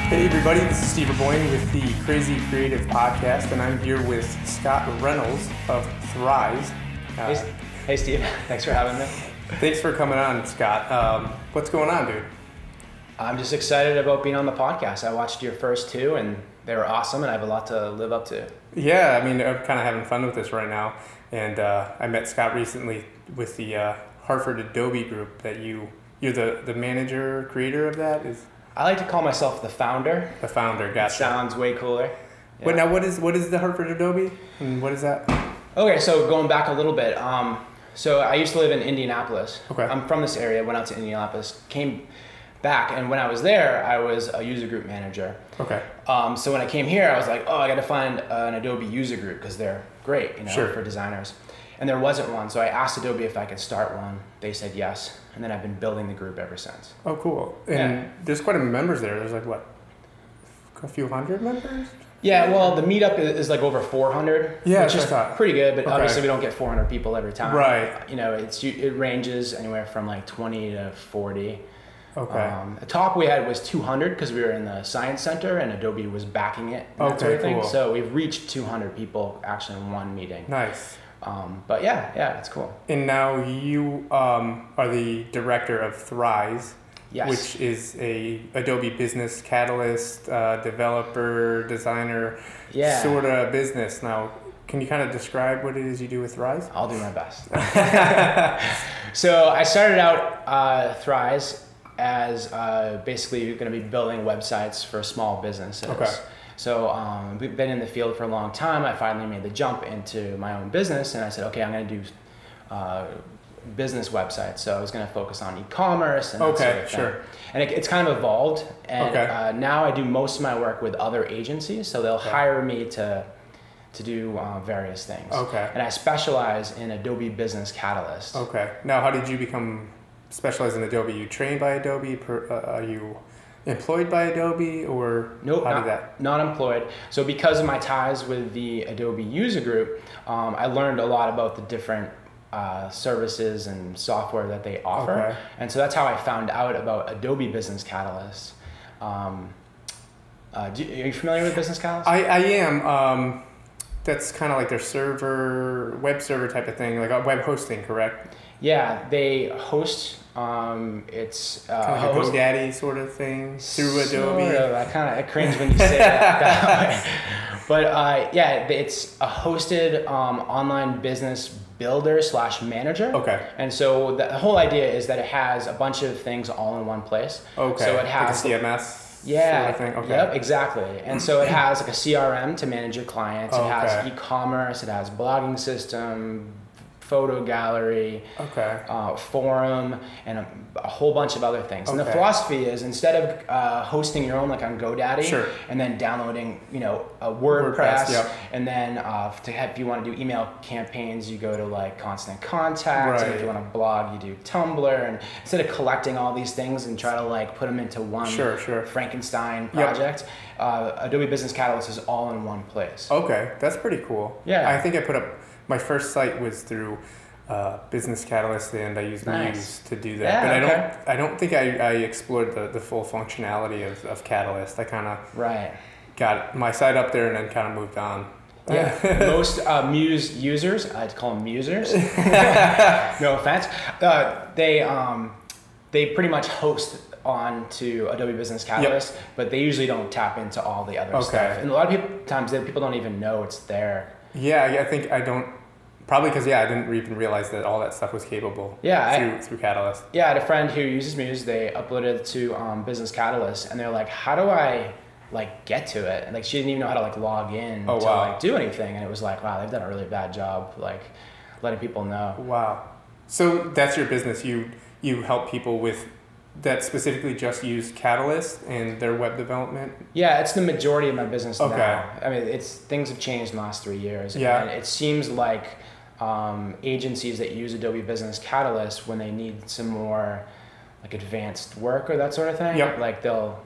Hey everybody, this is Steve Raboin with the Crazy Creative Podcast, and I'm here with Scott Reynolds of Thrise. Hey Steve, thanks for having me. Thanks for coming on, Scott. What's going on, dude? I'm just excited about being on the podcast. I watched your first two and they were awesome and I have a lot to live up to. Yeah, I mean, I'm kind of having fun with this right now, and I met Scott recently with the Hartford Adobe Group that you're the manager, creator of that? I like to call myself the founder. The founder, gotcha. It sounds way cooler. Yeah. Wait, now what is the Hartford Adobe, and what is that? Okay, so going back a little bit, so I used to live in Indianapolis. Okay. I'm from this area, went out to Indianapolis, came back, and when I was there, I was a user group manager. Okay. So when I came here, I was like, I got to find an Adobe user group because they're great, Sure. for designers. And there wasn't one, so I asked Adobe if I could start one. They said yes, and then I've been building the group ever since. Oh, cool. And there's quite a few members there. There's like, what, a few hundred members? Yeah, well, the meetup is like over 400, yeah, which is pretty good, but obviously we don't get 400 people every time. Right. It ranges anywhere from like 20 to 40. Okay. The top we had was 200 because we were in the Science Center and Adobe was backing it. And that sort of thing. Cool. So we've reached 200 people actually in one meeting. Nice. But yeah, it's cool. And now you are the director of Thrise, Yes. which is a Adobe Business Catalyst developer, designer sort of business. Now, can you kind of describe what it is you do with Thrise? I'll do my best. So I started out Thrise as basically going to be building websites for small businesses. Okay. So we've been in the field for a long time. I finally made the jump into my own business, and I said, okay, I'm going to do business websites. So I was going to focus on e-commerce and that sort of thing. Sure. And it's kind of evolved, and now I do most of my work with other agencies. So they'll hire me to do various things. Okay. And I specialize in Adobe Business Catalyst. Okay. Now, how did you become specialized in Adobe? You trained by Adobe? Are you employed by Adobe, or Nope, how did that? Not employed. So because of my ties with the Adobe User Group, I learned a lot about the different services and software that they offer. Okay. And so that's how I found out about Adobe Business Catalyst. Are you familiar with Business Catalyst? I am. That's kind of like their web server type of thing, like a web hosting, correct? Yeah, they host. It's kind of like a GoDaddy sort of thing through Adobe. Sort of. I cringe when you say that way. But it's a hosted online business builder / manager. Okay. And so the whole idea is that it has a bunch of things all in one place. Okay. So it has like a CMS. Yeah. Sort of thing? Okay. Yep. Exactly. And so it has like a CRM to manage your clients. It has e-commerce. It has blogging system, photo gallery, forum, and a whole bunch of other things. And the philosophy is, instead of hosting your own like on GoDaddy and then downloading, a WordPress and then if you want to do email campaigns, you go to like Constant Contact. And if you want to blog, you do Tumblr. And instead of collecting all these things and try to like put them into one Frankenstein project, Adobe Business Catalyst is all in one place. Okay, that's pretty cool. Yeah. I think I put up, my first site was through Business Catalyst, and I used Muse to do that. But I don't think I explored the full functionality of Catalyst. I kind of got my site up there and then kind of moved on. Yeah, most Muse users, I'd call them musers. No offense. They pretty much host on to Adobe Business Catalyst, but they usually don't tap into all the other stuff. And a lot of times people don't even know it's there. Yeah, I think I don't. Probably because I didn't even realize that all that stuff was capable. Through Catalyst. Yeah, I had a friend who uses Muse. They uploaded it to Business Catalyst, and they're like, "How do I like get to it?" And like she didn't even know how to like log in to like do anything. And it was like, wow, they've done a really bad job like letting people know. Wow. So that's your business. You help people with that specifically just use Catalyst and their web development? Yeah, it's the majority of my business now. I mean, things have changed in the last 3 years. Yeah. And it seems like agencies that use Adobe Business Catalyst, when they need some more like advanced work or that sort of thing, like they'll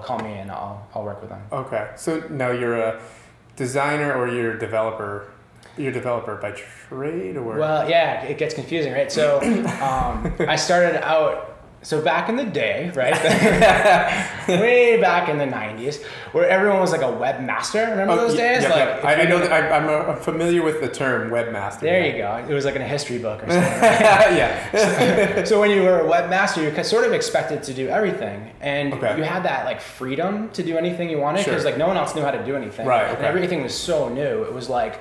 call me and I'll work with them. Okay. So now you're a designer or you're a developer? You're a developer by trade, or? Well, yeah, it gets confusing, right? So I started out So back in the day, right? Way back in the 90s, where everyone was like a webmaster. Remember those days? I know that I'm familiar with the term webmaster. There you go. It was like in a history book or something. Right? So when you were a webmaster, you're sort of expected to do everything. And you had that like freedom to do anything you wanted because like no one else knew how to do anything. Right. And everything was so new. It was like,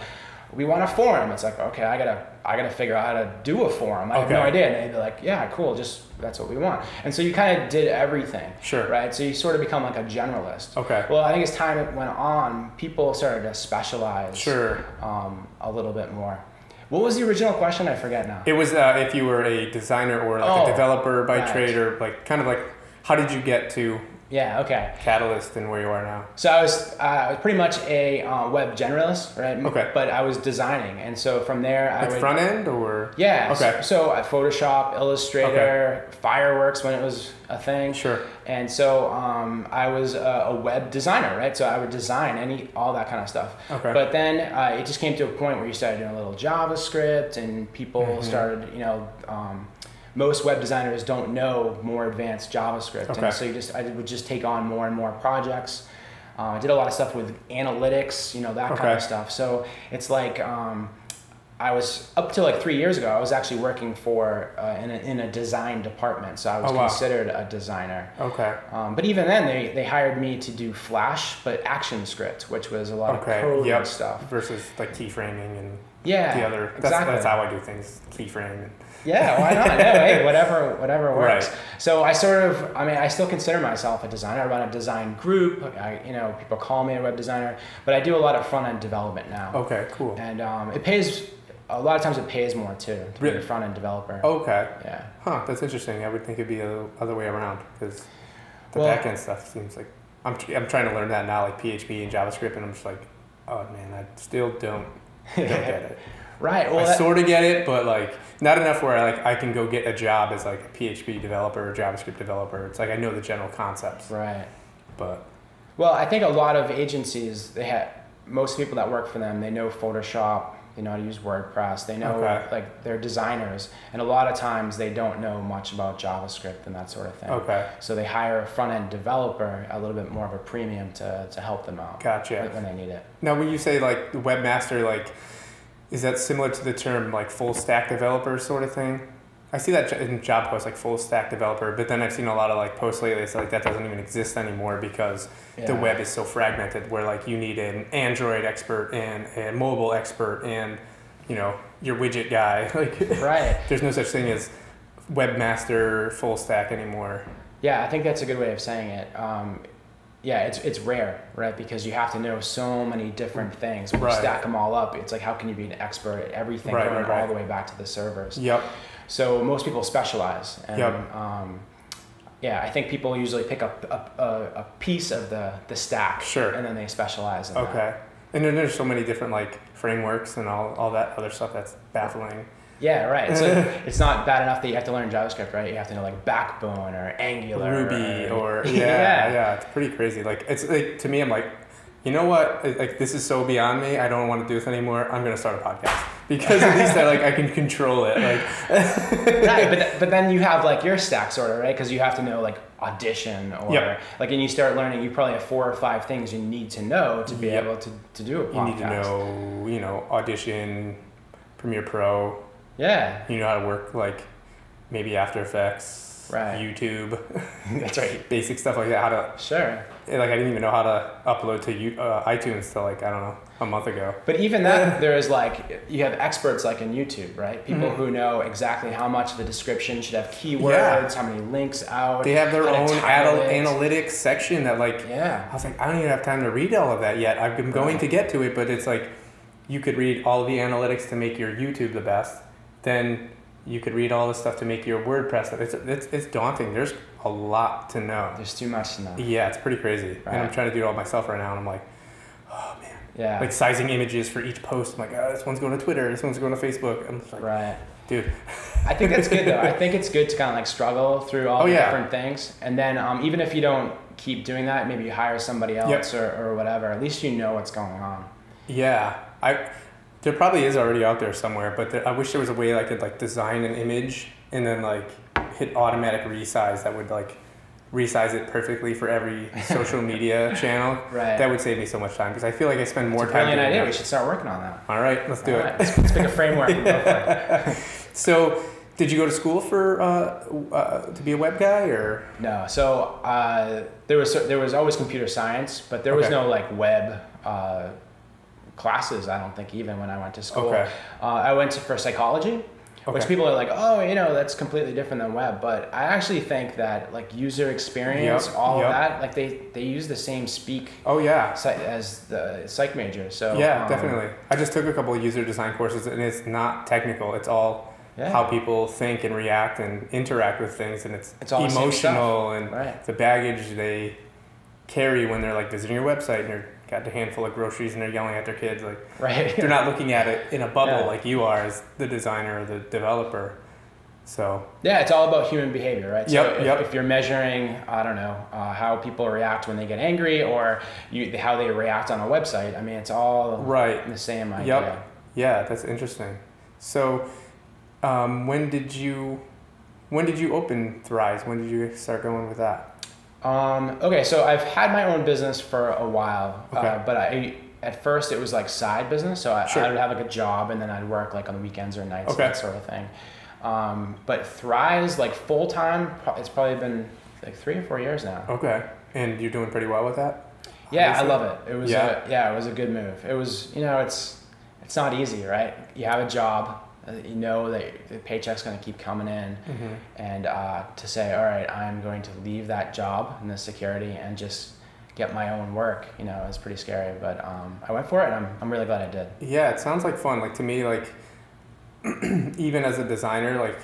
we want a forum. It's like, okay, I gotta figure out how to do a forum. I have no idea. And they'd be like, yeah, cool, just that's what we want. And so you kind of did everything. Sure. Right? So you sort of become like a generalist. Okay. Well, I think as time went on, people started to specialize a little bit more. What was the original question? I forget now. It was if you were a designer or like a developer by trade, or like kind of like how did you get to Catalyst and where you are now? So I was pretty much a web generalist, right? Okay. But I was designing, and so from there I would front end or Okay. So Photoshop, Illustrator, Fireworks when it was a thing. Sure. And so I was a web designer, right? So I would design all that kind of stuff. Okay. But then it just came to a point where you started doing a little JavaScript, and people started, most web designers don't know more advanced JavaScript. Okay. And so I would just take on more and more projects. I did a lot of stuff with analytics, that kind of stuff. So it's like I was, up to like 3 years ago, I was actually working for in a design department. So I was considered a designer. Okay. But even then, they hired me to do Flash, but ActionScript, which was a lot of code and stuff. Versus like keyframing and the other. That's how I do things, keyframe. Yeah, why not? No, hey, whatever works. Right. So I I still consider myself a designer. I run a design group. People call me a web designer, but I do a lot of front end development now. Okay, cool. And it pays. A lot of times it pays more too to be a front end developer. Okay. Yeah. Huh. That's interesting. I would think it'd be the other way around because the back end stuff seems like I'm trying to learn that now, like PHP and JavaScript, and I'm just like, oh man, I still don't get it. Right. Well, I sort of get it, but like not enough where I can go get a job as like a PHP developer or JavaScript developer. It's like I know the general concepts. Right. But I think a lot of agencies, most people that work for them, they know Photoshop, they know how to use WordPress, they know like they're designers, and a lot of times they don't know much about JavaScript and that sort of thing. Okay. So they hire a front end developer a little bit more of a premium to help them out. Gotcha. When they need it. Now, when you say like the webmaster, like, is that similar to the term like full stack developer sort of thing? I see that in job posts like full stack developer, but then I've seen a lot of like posts lately that like that doesn't even exist anymore because the web is so fragmented where like you need an Android expert and a mobile expert and your widget guy. Like there's no such thing as webmaster full stack anymore. Yeah, I think that's a good way of saying it. It's rare, right? Because you have to know so many different things. When you stack them all up, it's like, how can you be an expert at everything going all the way back to the servers? Yep. So most people specialize. And, I think people usually pick up a piece of the stack. Sure. And then they specialize in that. And then there's so many different like frameworks and all that other stuff that's baffling. Yeah, right. So it's not bad enough that you have to learn JavaScript, right? You have to know like Backbone or Angular, Ruby, or it's pretty crazy. Like it's like to me, I'm like, you know what? Like this is so beyond me. I don't want to do this anymore. I'm gonna start a podcast because at least I can control it. Like right, but then you have like your stack sort of right because you have to know like Audition or like, and you start learning. You probably have 4 or 5 things you need to know to be able to do a podcast. You need to know, Audition, Premiere Pro. Yeah. You know how to work like maybe After Effects, YouTube. That's right. Basic stuff like that. How to like I didn't even know how to upload to iTunes till like I don't know a month ago. But even that there's like you have experts like in YouTube, right? People who know exactly how much the description should have keywords, how many links out. They have their own analytics section that like I was like I don't even have time to read all of that yet. I've been going to get to it, but it's like you could read all of the analytics to make your YouTube the best. Then you could read all the stuff to make your WordPress. It's daunting. There's a lot to know. There's too much to know. Yeah, it's pretty crazy. Right. And I'm trying to do it all myself right now, and I'm like, oh man. Yeah. Like sizing images for each post. I'm like, this one's going to Twitter. This one's going to Facebook. I'm just like, dude. I think that's good though. I think it's good to kind of like struggle through all the different things, and then even if you don't keep doing that, maybe you hire somebody else or whatever. At least you know what's going on. Yeah, there probably is already out there somewhere, but I wish there was a way I could like design an image and then like hit automatic resize that would like resize it perfectly for every social media channel, that would save me so much time because I feel like I spend more time. Brilliant idea. We should start working on that. All right, let's do it. Let's pick a framework. And go for it. So, did you go to school for to be a web guy or? No. So there was always computer science, but there was no like web classes. I don't think even when I went to school. I went for psychology. Which people are like, oh, that's completely different than web. But I actually think that like user experience, all of that, like they use the same speak. As the psych major. So definitely. I just took a couple of user design courses, and it's not technical. It's all how people think and react and interact with things, and it's all emotional and the baggage they carry when they're like visiting your website and they're got a handful of groceries and they're yelling at their kids. Like they're not looking at it in a bubble like you are as the designer or the developer. So it's all about human behavior, right? So if you're measuring, I don't know, how people react when they get angry or how they react on a website, I mean, it's all the same idea. Yeah, that's interesting. So when did you open Thrise? When did you start going with that? So I've had my own business for a while, but at first it was like side business. So I would have like a job and then I'd work like on the weekends or nights, that sort of thing. But Thrise, like full time, it's probably been like 3 or 4 years now. Okay. And you're doing pretty well with that? Yeah, I love it. It was it was a good move. It was, it's not easy, right? You have a job. That the paycheck's going to keep coming in, and to say, all right, I'm going to leave that job and the security and just get my own work, is pretty scary. But I went for it, and I'm really glad I did. Yeah, it sounds like fun. Like to me, like even as a designer, like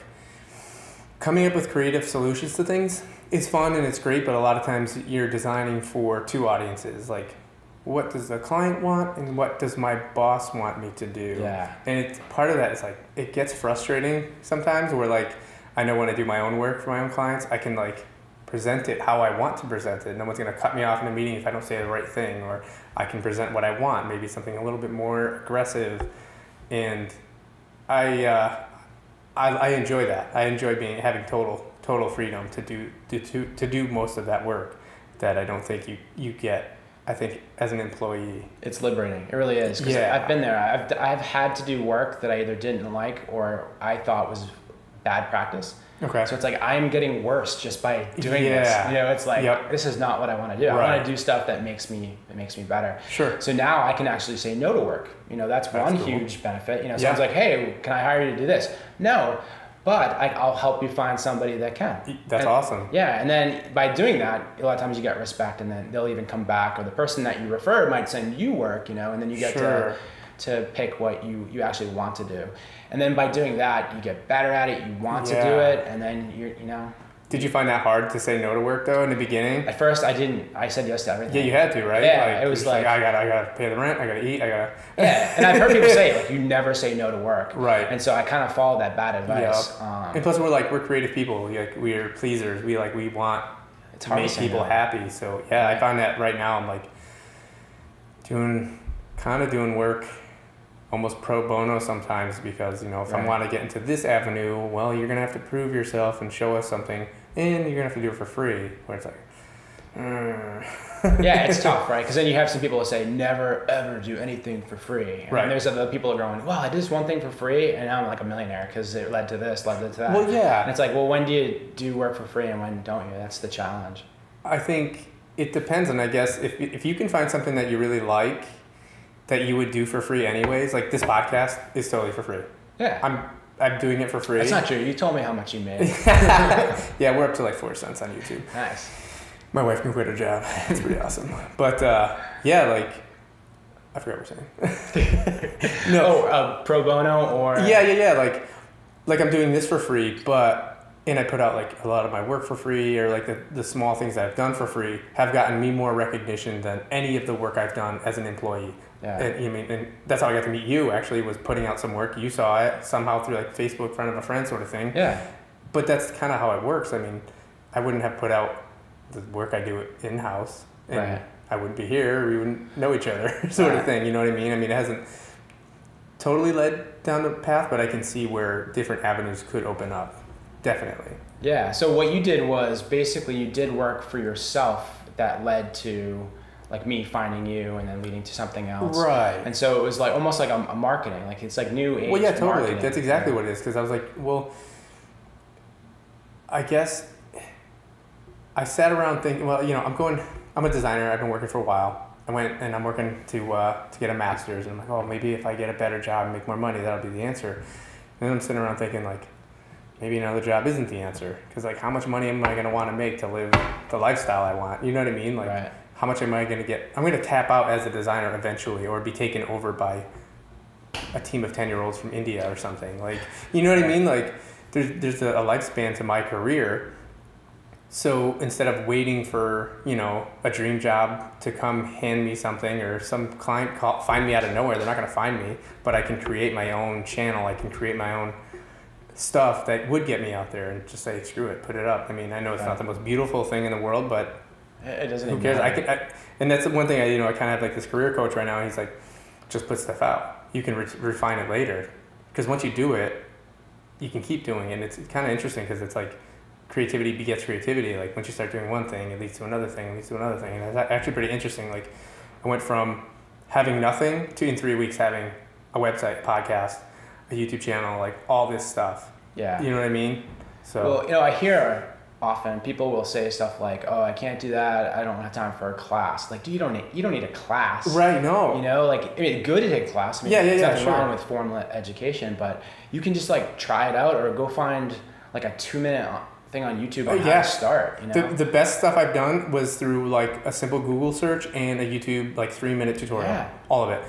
coming up with creative solutions to things is fun and it's great. But a lot of times you're designing for two audiences, like. What does the client want and what does my boss want me to do? Yeah. And it's part of that is like it gets frustrating sometimes where like I know when I do my own work for my own clients, I can like present it how I want to present it. No one's gonna cut me off in a meeting if I don't say the right thing, or I can present what I want, maybe something a little bit more aggressive. And I enjoy that. I enjoy having total freedom to do most of that work that I don't think you get. I think as an employee, it's liberating. It really is. Cause I've been there. I've had to do work that I either didn't like or I thought was bad practice. Okay. So it's like I'm getting worse just by doing this. It's like this is not what I want to do. I want to do stuff that makes me better. Sure. So now I can actually say no to work. That's one huge benefit. Someone's like, hey, can I hire you to do this? No. But I'll help you find somebody that can. That's awesome. Yeah, and then by doing that, a lot of times you get respect, and then they'll even come back, or the person that you refer might send you work, and then you get to pick what you actually want to do. And then by doing that, you get better at it, you want to do it, and then you're. Did you find that hard to say no to work though in the beginning? At first, I didn't. I said yes to everything. Yeah, you had to, right? Yeah, it was like I gotta pay the rent. I gotta eat. Yeah, and I've heard people say like you never say no to work. Right. And so I kind of followed that bad advice. Yep. And plus, we're creative people. We're pleasers. We want to make people happy. So yeah, I find that right now I'm like doing work almost pro bono sometimes because if I want to get into this avenue, well, you're gonna have to prove yourself and show us something. And you're gonna have to do it for free. Where it's like, yeah, it's tough, right? Because then you have some people who say never ever do anything for free. And then there's other people who are going, well, I did this one thing for free, and now I'm like a millionaire because it led to this, led to that. Well, yeah. And it's like, well, when do you do work for free and when don't you? That's the challenge. I think it depends, and I guess if you can find something that you really like that you would do for free anyways, like this podcast is totally for free. Yeah. I'm doing it for free. That's not true. You told me how much you made. Yeah, we're up to like 4 cents on YouTube. Nice. My wife can quit her job. It's pretty awesome. But yeah, like I forgot what we're saying. No. Pro bono or yeah. Like I'm doing this for free, and I put out like a lot of my work for free, or like the small things that I've done for free have gotten me more recognition than any of the work I've done as an employee. Yeah. And that's how I got to meet you, actually, was putting out some work. You saw it somehow through like Facebook, friend of a friend sort of thing. Yeah. But that's kind of how it works. I mean, I wouldn't have put out the work I do in-house, and I wouldn't be here. We wouldn't know each other sort of thing. You know what I mean? I mean, it hasn't totally led down the path, but I can see where different avenues could open up. Definitely. Yeah. So what you did was basically you did work for yourself that led to like me finding you and then leading to something else. Right. And so it was like almost like a marketing, like it's like new age Well, yeah, totally. marketing. That's exactly what it is. Because I was like, well, I guess I sat around thinking, well, you know, I'm a designer. I've been working for a while. I went and I'm working to get a master's. And I'm like, oh, maybe if I get a better job and make more money, that'll be the answer. And then I'm sitting around thinking like, maybe another job isn't the answer. Because like, how much money am I going to want to make to live the lifestyle I want? You know what I mean? Like, right. How much am I going to get? I'm going to tap out as a designer eventually, or be taken over by a team of 10-year-olds from India or something. Like, you know what I mean? Like, there's a lifespan to my career. So instead of waiting for, you know, a dream job to come hand me something, or some client find me out of nowhere, they're not going to find me, but I can create my own channel. I can create my own stuff that would get me out there and just say, screw it, put it up. I mean, I know it's not the most beautiful thing in the world, but it doesn't. Who cares? And that's one thing I kind of have like this career coach right now. And he's like, just put stuff out. You can refine it later, because once you do it, you can keep doing it. And it's kind of interesting because it's like creativity begets creativity. Like once you start doing one thing, it leads to another thing, it leads to another thing. And it's actually pretty interesting. Like I went from having nothing to in 3 weeks having a website, a podcast, a YouTube channel, like all this stuff. Yeah. You know what I mean? So. Well, you know, I hear often people will say stuff like, oh, I can't do that, I don't have time for a class. Like, you don't need a class. Right, no. You know, like, I mean, good to take a class. I mean, there's nothing wrong with formal education, but you can just like try it out, or go find like a 2-minute thing on YouTube on how to start. You know? The best stuff I've done was through like a simple Google search and a YouTube like 3-minute tutorial. Yeah. All of it.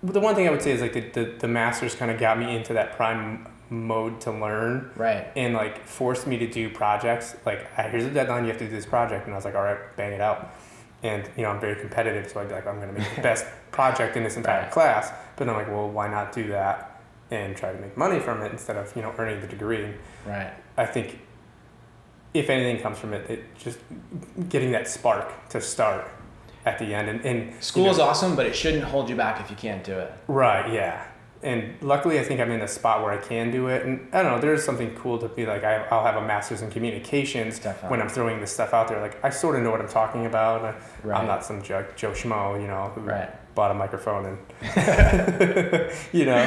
The one thing I would say is like the masters kind of got me into that prime mode to learn, right? And like forced me to do projects. Like, here's a deadline, you have to do this project, and I was like, all right, bang it out. And you know, I'm very competitive, so I'd be like, I'm going to make the best project in this entire class. But I'm like, well, why not do that and try to make money from it instead of, you know, earning the degree? Right. I think if anything comes from it, it just getting that spark to start at the end. And school is awesome, but it shouldn't hold you back if you can't do it. Right. Yeah. And luckily, I think I'm in a spot where I can do it. And I don't know, there's something cool to be like, I'll have a master's in communications. Definitely. When I'm throwing this stuff out there. Like, I sort of know what I'm talking about. I'm not some Joe Schmo, you know, who bought a microphone and, you know.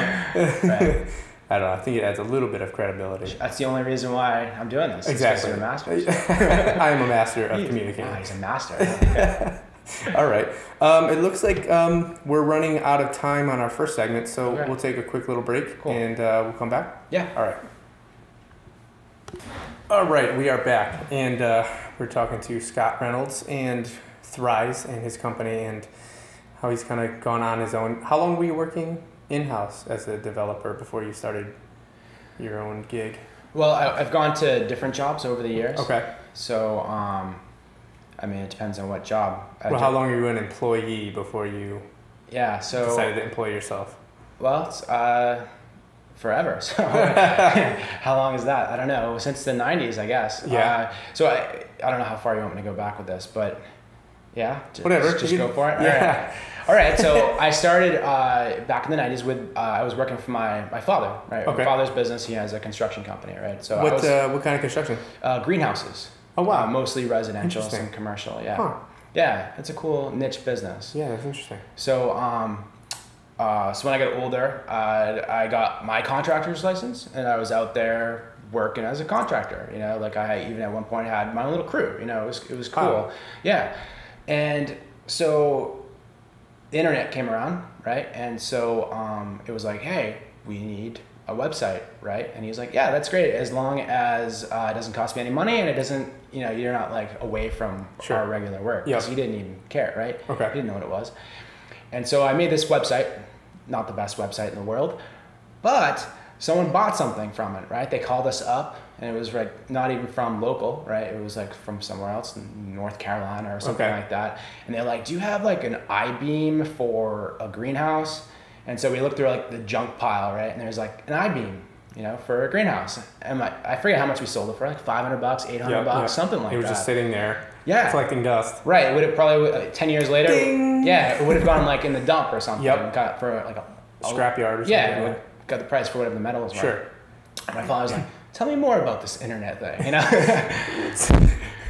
Right. I don't know. I think it adds a little bit of credibility. That's the only reason why I'm doing this. Exactly. You're a master's. I am a master of communicating. Oh, he's a master. Okay. All right. It looks like we're running out of time on our first segment, so we'll take a quick little break, and we'll come back. Yeah. All right. All right, we are back, and we're talking to Scott Reynolds and Thrise and his company, and how he's kind of gone on his own. How long were you working in-house as a developer before you started your own gig? Well, I've gone to different jobs over the years. Okay. So, I mean, it depends on what job. Well, how long were you an employee before you decided to employ yourself? Well, it's forever. So how long is that? I don't know. Since the 90s, I guess. Yeah. So I don't know how far you want me to go back with this, but yeah. Whatever. Just go for it. Yeah. All right. So I started back in the 90s with, I was working for my father, right? Okay. My father's business, he has a construction company, right? So what kind of construction? Greenhouses. Oh, wow. Mostly residential and commercial, yeah. Huh. Yeah, it's a cool niche business. Yeah, that's interesting. So, so when I got older, I got my contractor's license, and I was out there working as a contractor. You know, like I even at one point had my own little crew. You know, it was cool. Oh. Yeah, and so the internet came around, right? And so it was like, hey, we need a website, right? And he's like, yeah, that's great, as long as it doesn't cost me any money and it doesn't, you know, you're not like away from our regular work. Because he didn't even care, right? Okay. He didn't know what it was. And so I made this website, not the best website in the world, but someone bought something from it, right? They called us up, and it was like not even from local, right? It was like from somewhere else, in North Carolina or something like that. And they're like, do you have like an I-beam for a greenhouse? And so we looked through like the junk pile, right? And there's like an I-beam, you know, for a greenhouse. And I forget how much we sold it for, like $500, $800, something like that. It was just sitting there, collecting dust. Right. It would have probably 10 years later. Ding! Yeah, it would have gone like in the dump or something. Got for like a scrapyard or something. Yeah, got the price for whatever the metal was worth. Sure. And my father was like, tell me more about this internet thing, you know?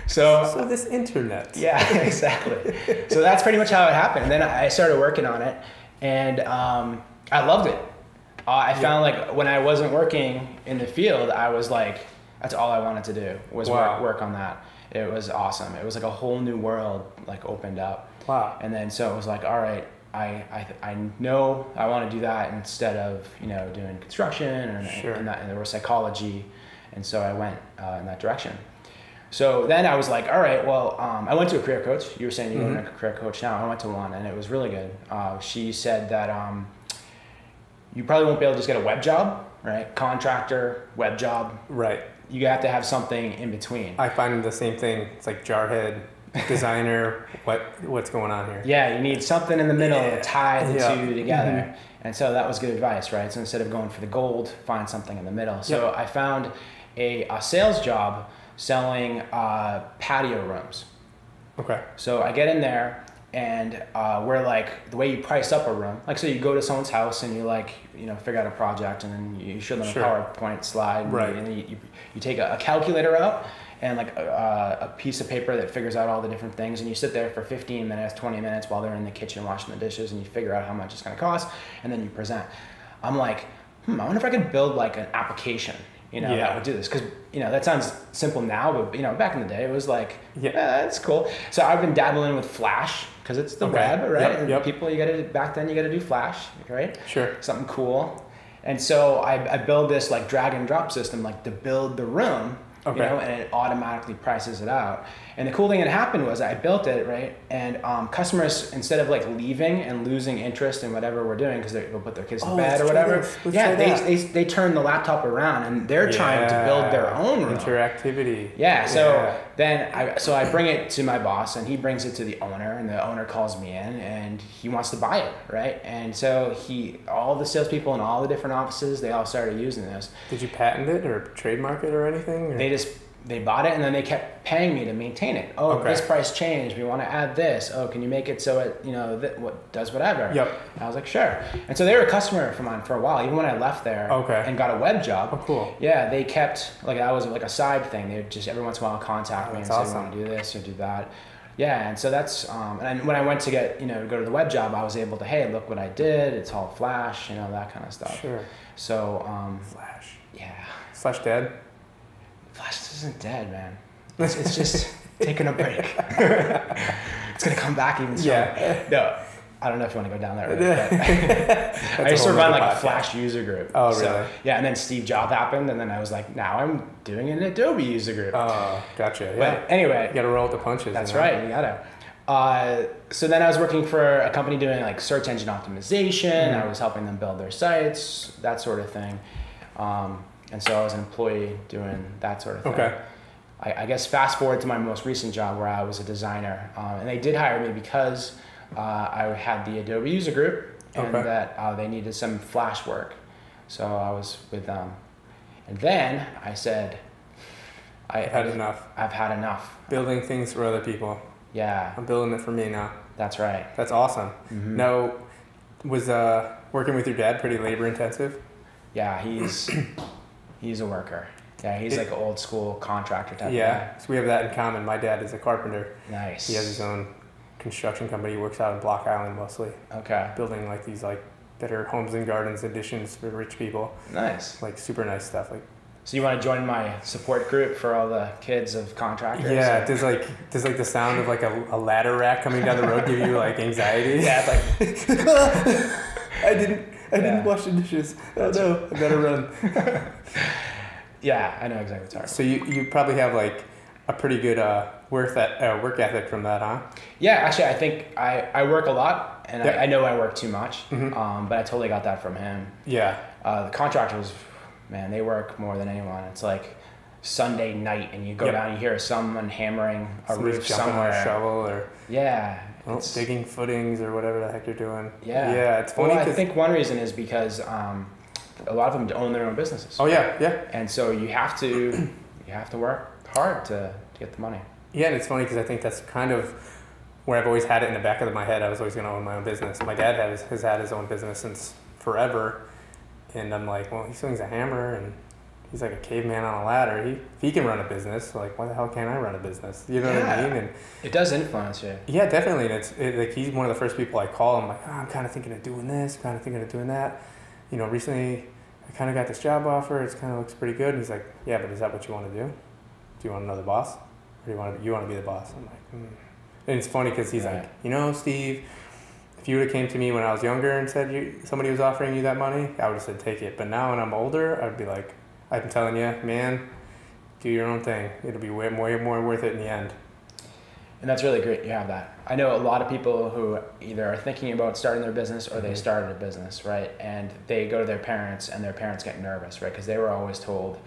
So this internet. Yeah, exactly. So that's pretty much how it happened. And then I started working on it, and I loved it. I found like when I wasn't working in the field, I was like, that's all I wanted to do was work on that. It was awesome. It was like a whole new world like opened up. Wow. And then so it was like, all right, I know I want to do that instead of, you know, doing construction and there was psychology. And so I went in that direction. So then I was like, all right, well, I went to a career coach. You were saying you're going to a career coach now. I went to one, and it was really good. She said that you probably won't be able to just get a web job, right? Contractor, web job. Right. You have to have something in between. I find the same thing. It's like jarhead, designer, what's going on here? Yeah, you need something in the middle to tie the two together. And so that was good advice, right? So instead of going for the gold, find something in the middle. So I found a sales job selling patio rooms. Okay. So I get in there, and we're like, the way you price up a room, like, so you go to someone's house and you like, you know, figure out a project, and then you show them a PowerPoint slide, right? And you take a calculator out and like a piece of paper that figures out all the different things, and you sit there for 15 minutes, 20 minutes while they're in the kitchen washing the dishes, and you figure out how much it's going to cost, and then you present. I'm like, I wonder if I could build like an application, you know, that would do this. Because, you know, that sounds simple now, but, you know, back in the day, it was like, that's cool. So I've been dabbling with Flash, because it's the web, right? Yep. People, back then, you got to do Flash, right? Sure. Something cool. And so I build this like drag and drop system, like to build the room, you know, and it automatically prices it out. And the cool thing that happened was I built it, right? And customers, instead of like leaving and losing interest in whatever we're doing because they'll put their kids to bed or whatever, they turn the laptop around and they're trying to build their own room. Interactivity. Then I bring it to my boss, and he brings it to the owner, and the owner calls me in, and he wants to buy it, right? And so all the salespeople in all the different offices, they all started using this. Did you patent it or trademark it or anything? Or? They bought it, and then they kept paying me to maintain it. This price changed. We want to add this. Can you make it so it, you know, does whatever? Yep. And I was like, sure. And so they were a customer of mine for a while, even when I left there and got a web job. Oh, cool. Yeah, they kept, like, that was like a side thing. They would just every once in a while contact me and say, I want to do this or do that. Yeah, and so that's, and when I went to go to the web job, I was able to, hey, look what I did. It's all Flash, you know, that kind of stuff. Sure. So, Flash. Yeah. Flash dead? Flash isn't dead, man. It's just taking a break. It's gonna come back even stronger. Yeah. No, I don't know if you want to go down that road. But I used to run like a Flash user group. Oh, really? So, yeah, and then Steve Jobs happened, and then I was like, now I'm doing an Adobe user group. Oh, gotcha. Yeah. But anyway, you gotta roll with the punches. That's right. You gotta. So then I was working for a company doing like search engine optimization. I was helping them build their sites, that sort of thing. And so I was an employee doing that sort of thing. Okay. I guess fast forward to my most recent job where I was a designer. And they did hire me because I had the Adobe User Group and that they needed some Flash work. So I was with them. And then I said, I've had enough. Building things for other people. Yeah. I'm building it for me now. That's right. That's awesome. Mm-hmm. Now, was working with your dad pretty labor intensive? Yeah, he's a worker. Yeah, he's like an old school contractor type of guy. So we have that in common. My dad is a carpenter. Nice. He has his own construction company. He works out in Block Island mostly. Okay. Building like these like better homes and gardens additions for rich people. Nice. Like super nice stuff. Like. So you want to join my support group for all the kids of contractors? Yeah. Does the sound of like a ladder rack coming down the road give you like anxiety? Yeah. It's like I didn't wash the dishes. Oh no, I gotta run. Yeah, I know exactly what's hard. So you probably have like a pretty good work ethic from that, huh? Yeah, actually, I think I work a lot, and I know I work too much, but I totally got that from him. Yeah. The contractors, man, they work more than anyone. It's like Sunday night, and you go down, you hear someone hammering a roof somewhere. On a shovel or digging footings or whatever the heck you're doing. Yeah. Yeah, it's funny. Well, I think one reason is because a lot of them own their own businesses. Oh yeah. And so you have to work hard to get the money. Yeah, and it's funny because I think that's kind of where I've always had it in the back of my head. I was always going to own my own business. My dad has had his own business since forever, and I'm like, well, he swings a hammer and he's like a caveman on a ladder. If he can run a business, like, why the hell can't I run a business? You know what I mean? And it does influence you. Yeah, definitely. And like, he's one of the first people I call. I'm like, I'm kind of thinking of doing this, kind of thinking of doing that. You know, recently I kind of got this job offer. It kind of looks pretty good. And he's like, yeah, but is that what you want to do? Do you want another boss? Or do you want to be the boss? I'm like, And it's funny because he's like, you know, Steve, if you would have came to me when I was younger and said somebody was offering you that money, I would have said take it. But now when I'm older, I'd be like, I'm telling you, man, do your own thing. It'll be way more worth it in the end. And that's really great you have that. I know a lot of people who either are thinking about starting their business or they started a business, right? And they go to their parents and their parents get nervous, right? Because they were always told,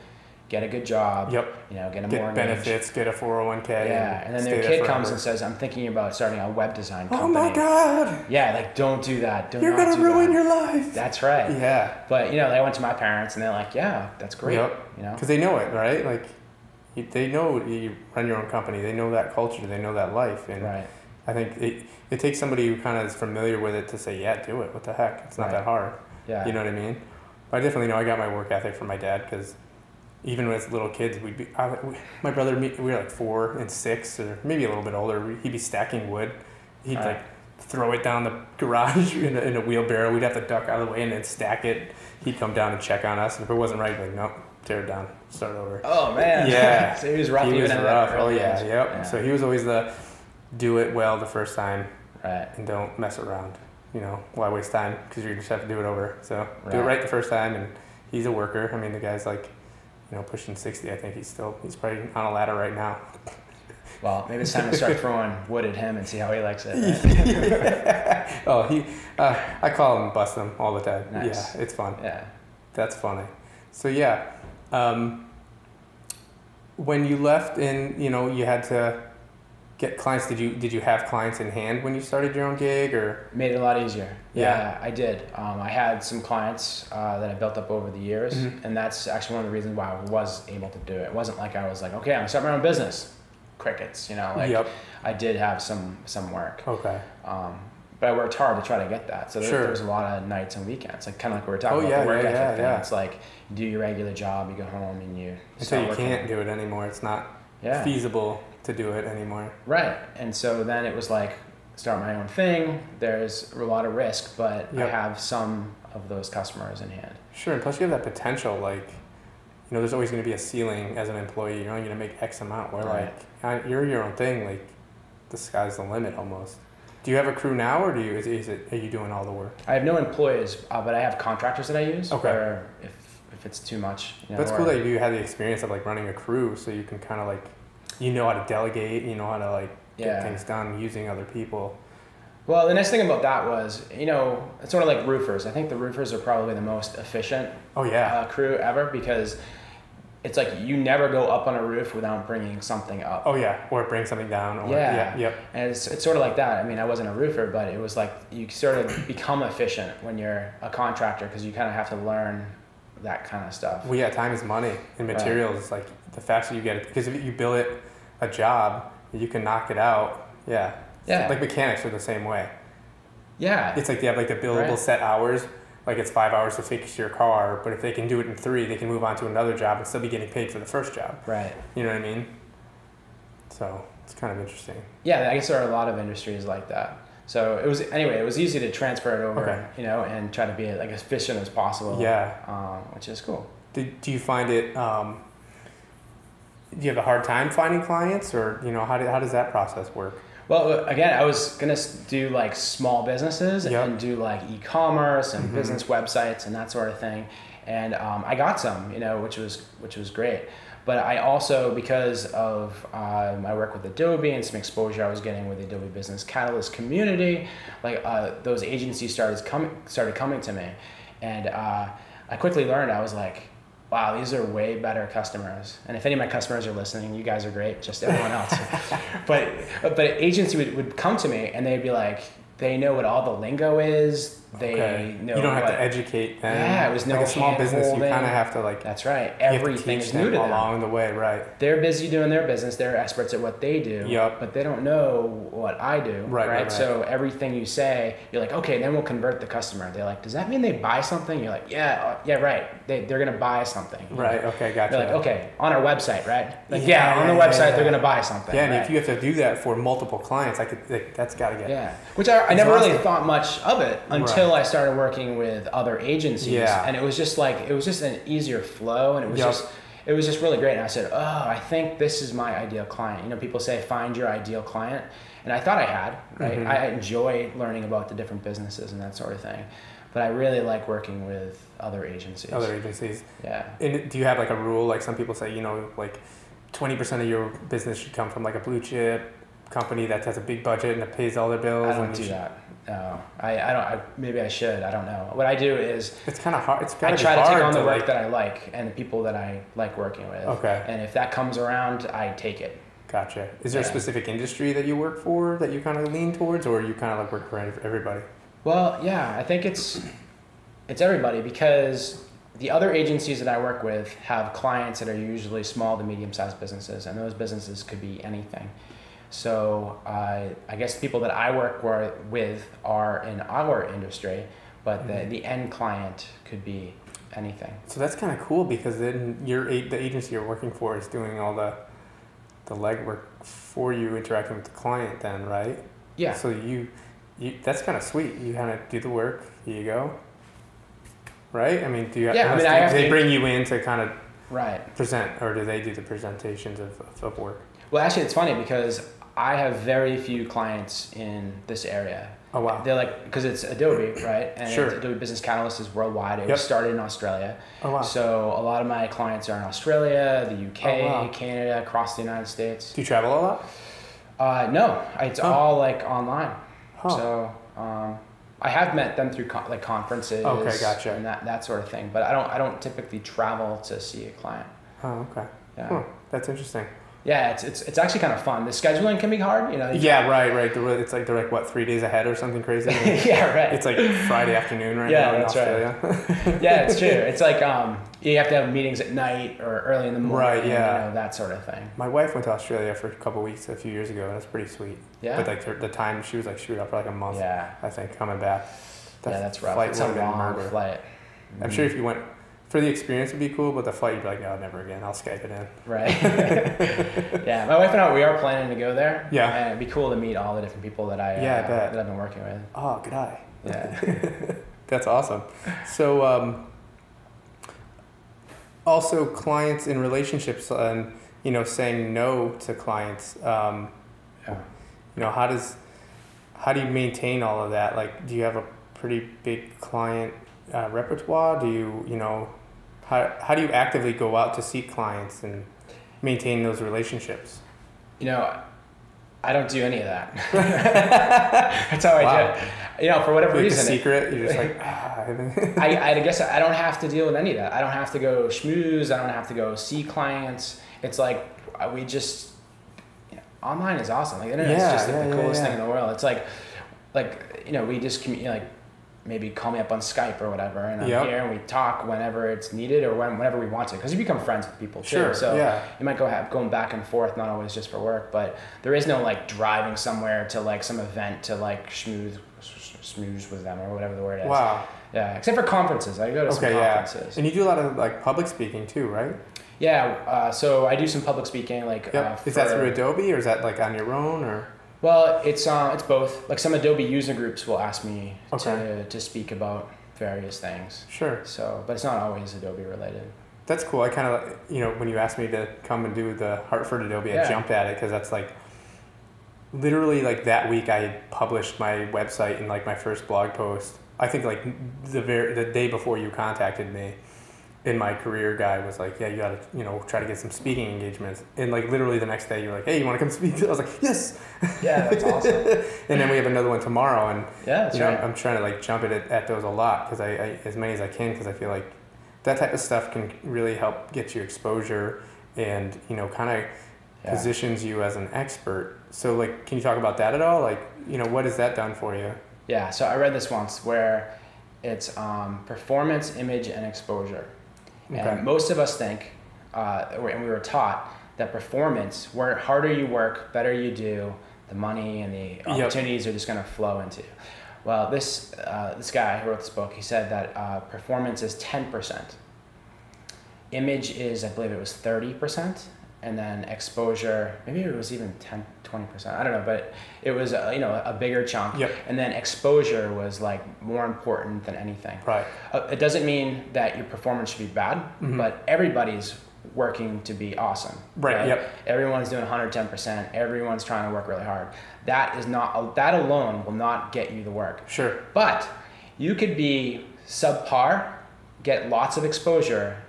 get a good job, you know, get a mortgage. Get benefits, get a 401k. Yeah, and then their kid comes and says, I'm thinking about starting a web design company. Oh my God. Yeah, like, don't do that. You're going to ruin your life. That's right. Yeah. But, you know, they went to my parents and they're like, yeah, that's great. You know? Because they know it, right? Like, they know you run your own company. They know that culture. They know that life. And I think it takes somebody who kind of is familiar with it to say, yeah, do it. What the heck? It's not that hard. Yeah. You know what I mean? But I definitely know I got my work ethic from my dad because even as little kids, my brother, we were like 4 and 6, or maybe a little bit older. He'd be stacking wood. He'd like throw it down the garage in a wheelbarrow. We'd have to duck out of the way and then stack it. He'd come down and check on us. And if it wasn't right, he'd be like, nope, tear it down, start over. Oh man. Yeah. So he was rough. He was rough. Oh yeah. Yep. So he was always the do it well the first time, and don't mess around. You know, why waste time? Because you just have to do it over. So do it right the first time. And he's a worker. I mean, the guy's like, you know, pushing 60. I think he's probably on a ladder right now. Well, maybe it's time to start throwing wood at him and see how he likes it. Right? Oh, I call him and bust him all the time. Nice. Yeah, it's fun. Yeah. That's funny. So yeah, when you left and, you know, you had to get clients, did you have clients in hand when you started your own gig, or? Made it a lot easier. Yeah, I did. I had some clients that I built up over the years, and that's actually one of the reasons why I was able to do it. It wasn't like I was like, okay, I'm gonna start my own business. Crickets, you know, like I did have some work. Okay. But I worked hard to try to get that. So there was a lot of nights and weekends, like kind of like we were talking about the work ethic thing. It's like you do your regular job, you go home and you. Until you can't do it anymore. It's not feasible to do it anymore. Right. And so then it was like, start my own thing. There's a lot of risk, but I have some of those customers in hand. Sure. And plus you have that potential, like, you know, there's always going to be a ceiling as an employee. You're only going to make X amount. Where like you're your own thing. Like the sky's the limit almost. Do you have a crew now, or are you doing all the work? I have no employees, but I have contractors that I use. Okay. Or if it's too much. You know, that's cool that you had the experience of like running a crew, so you can kind of like, you know how to delegate, you know how to like get things done using other people. Well, the nice thing about that was, you know, it's sort of like roofers. I think the roofers are probably the most efficient crew ever, because it's like you never go up on a roof without bringing something up. Oh yeah, or bring something down. Or, And it's sort of like that. I mean, I wasn't a roofer, but it was like you sort of become efficient when you're a contractor, because you kind of have to learn that kind of stuff. Well, yeah, time is money, and materials. It's like the faster you get it, because if you bill it a job, you can knock it out. Yeah. Like mechanics are the same way. Yeah. It's like they have like the billable set hours. Like it's 5 hours to fix your car, but if they can do it in 3, they can move on to another job and still be getting paid for the first job. Right. You know what I mean? So it's kind of interesting. Yeah, I guess there are a lot of industries like that. So it was easy to transfer it over, you know, and try to be like as efficient as possible. Yeah. Which is cool. Do you find it, do you have a hard time finding clients, or, you know, how does that process work? Well, again, I was going to do like small businesses and do like e-commerce and business websites and that sort of thing. And I got some, you know, which was great. But I also, because of my work with Adobe and some exposure I was getting with the Adobe Business Catalyst community, like those agencies started coming to me. And I quickly learned, I was like, wow, these are way better customers. And if any of my customers are listening, you guys are great, just everyone else. But an agency would come to me and they'd be like, They know what all the lingo is. They know you don't have to educate them. Yeah, it was no like a small business. You kind of have to like. That's right. Everything is new to them along the way, right? They're busy doing their business. They're experts at what they do. Yep. But they don't know what I do. Right. So everything you say, you're like, okay, then we'll convert the customer. They're like, does that mean they buy something? You're like, yeah, right. They're gonna buy something. Right. Okay, gotcha. They're like, okay, on our website, right? Like, on the website, they're gonna buy something. Yeah, and if you have to do that for multiple clients, that's gotta get. Yeah. Which I never really thought much of it until I started working with other agencies, and it was just an easier flow, and it was just really great. And I said, I think this is my ideal client. You know, people say find your ideal client, and I thought I had, right? Mm-hmm. I enjoy learning about the different businesses and that sort of thing, but I really like working with other agencies. Yeah. And do you have like a rule? Like some people say, you know, like 20% of your business should come from like a blue chip company that has a big budget and it pays all their bills. I don't do that. No, I don't. Maybe I should. I don't know. What I do is it's kind of hard. I try to take on the work that I like and the people that I like working with. Okay. And if that comes around, I take it. Gotcha. Is there a specific industry that you work for that you kind of lean towards, or you kind of like work for everybody? Well, yeah, I think it's everybody, because the other agencies that I work with have clients that are usually small to medium-sized businesses, and those businesses could be anything. So I guess the people that I work with are in our industry, but the end client could be anything. So that's kind of cool, because then the agency you're working for is doing all the legwork for you, interacting with the client then, right? Yeah. So you that's kind of sweet. You kind of do the work, here you go. Right? I mean, do they bring you in to kind of present, or do they do the presentations of work? Well, actually, it's funny because I have very few clients in this area. Oh, wow. They're like, because it's Adobe, right? And Adobe Business Catalyst is worldwide. It was started in Australia. Oh, wow. So a lot of my clients are in Australia, the UK, Canada, across the United States. Do you travel a lot? No, it's all like online. So I have met them through like conferences. Okay, gotcha. And that sort of thing. But I don't typically travel to see a client. Oh, okay. Yeah. That's interesting. Yeah, it's actually kind of fun. The scheduling can be hard, you know. Yeah, right. It's like they're like what, 3 days ahead or something crazy. Yeah, right. It's like Friday afternoon now in Australia. Right. Yeah, it's true. It's like you have to have meetings at night or early in the morning. Right. Yeah. You know, that sort of thing. My wife went to Australia for a couple of weeks a few years ago, and it's pretty sweet. Yeah. But like the time she was like shoot up for like a month. Yeah. I think coming back. That's rough. Flight it's a long flight. I'm sure if you went. For the experience would be cool, but the flight you'd be like, no, never again. I'll Skype it in. Right. Yeah, my wife and I, we are planning to go there. Yeah. And it'd be cool to meet all the different people that that I've been working with. Oh, good eye. Yeah. That's awesome. So, also clients in relationships, and saying no to clients. How do you maintain all of that? Like, do you have a pretty big client repertoire? Do you how do you actively go out to seek clients and maintain those relationships? I don't do any of that. That's how I do it. For whatever reason. The secret, you're just like, I guess I don't have to deal with any of that. I don't have to go schmooze. I don't have to go see clients. It's like we just online is awesome. Like the internet is just the coolest thing in the world. It's like we just maybe call me up on Skype or whatever, and I'm here and we talk whenever it's needed or whenever we want to, because you become friends with people too. Sure, so you might going back and forth, not always just for work, but there is no like driving somewhere to like some event to like schmooze with them or whatever the word is. Wow. Yeah, except for conferences. I go to some conferences. Yeah. And you do a lot of like public speaking too, right? Yeah, so I do some public speaking. Like, is that through Adobe, or is that like on your own, or? Well, it's both. Like some Adobe user groups will ask me to speak about various things. Sure. So, but it's not always Adobe related. That's cool. I kind of, when you asked me to come and do the Hartford Adobe, I jumped at it because that's like, literally like that week I published my website and like my first blog post. I think like the day before you contacted me, and my career guy was like, yeah, you gotta, try to get some speaking engagements. And like literally the next day you're like, hey, you wanna come speak? I was like, yes. Yeah, that's awesome. And then we have another one tomorrow, and that's right. I'm trying to like jump at those a lot, because I as many as I can, because I feel like that type of stuff can really help get you exposure and, kind of positions you as an expert. So like, can you talk about that at all? Like, what has that done for you? Yeah, so I read this once where it's performance, image, and exposure. Okay. And most of us think, and we were taught, that performance, where harder you work, better you do, the money and the opportunities are just going to flow into you. Well, this guy who wrote this book, he said that performance is 10%. Image is, I believe it was 30%. And then exposure, maybe it was even 10, 20%. I don't know, but it was a bigger chunk. Yep. And then exposure was like more important than anything. Right. It doesn't mean that your performance should be bad, but everybody's working to be awesome. Right. Yep. Everyone's doing 110%. Everyone's trying to work really hard. That alone will not get you the work. Sure. But you could be subpar, get lots of exposure,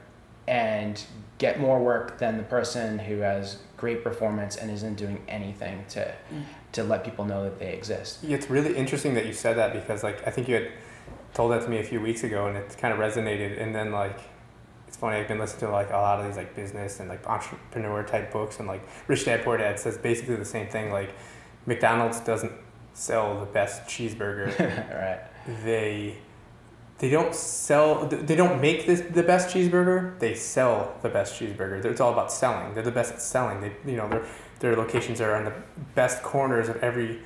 and get more work than the person who has great performance and isn't doing anything to let people know that they exist. It's really interesting that you said that, because like I think you had told that to me a few weeks ago, and it kind of resonated. And then like it's funny, I've been listening to like a lot of these like business and like entrepreneur type books, and like Rich Dad Poor Dad says basically the same thing. Like McDonald's doesn't sell the best cheeseburger. Right. They don't make the best cheeseburger. They sell the best cheeseburger. It's all about selling. They're the best at selling. Their locations are on the best corners of every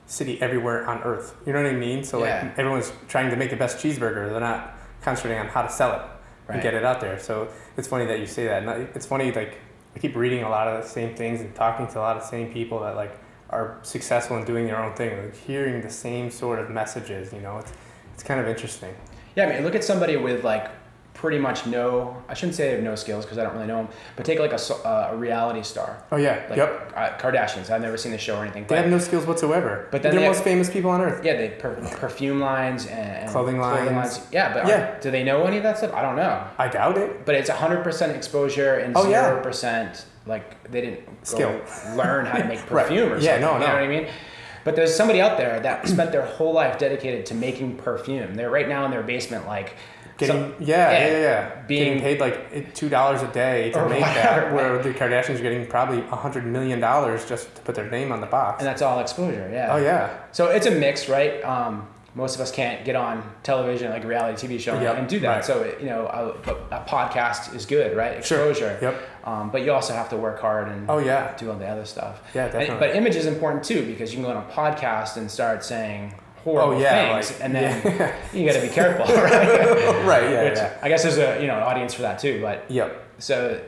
city everywhere on earth. You know what I mean? So like everyone's trying to make the best cheeseburger. They're not concentrating on how to sell it and get it out there. So it's funny that you say that. And it's funny, like I keep reading a lot of the same things and talking to a lot of the same people that like are successful in doing their own thing, like hearing the same sort of messages. It's kind of interesting. Yeah, I mean, look at somebody with like pretty much I shouldn't say they have no skills because I don't really know them, but take like a reality star. Oh yeah, like, Kardashians. I've never seen the show or anything. They have no skills whatsoever. But then they're the most famous people on earth. Yeah, they perfume lines and clothing lines. Yeah, but do they know any of that stuff? I don't know. I doubt it. But it's 100% exposure and 0% like they didn't learn how to make perfume or something. Yeah, no. You know what I mean? But there's somebody out there that spent their whole life dedicated to making perfume. They're right now in their basement, like being paid like $2 a day to make that. Where the Kardashians are getting probably $100 million just to put their name on the box. And that's all exposure. Yeah. Oh yeah. So it's a mix, right? Most of us can't get on television, like a reality TV show, and do that. Right. So a podcast is good, right? Exposure. Sure. Yep. But you also have to work hard and do all the other stuff. Yeah, definitely. But image is important too, because you can go on a podcast and start saying horrible things, and then you got to be careful, right? Right. I guess there's an audience for that too. But so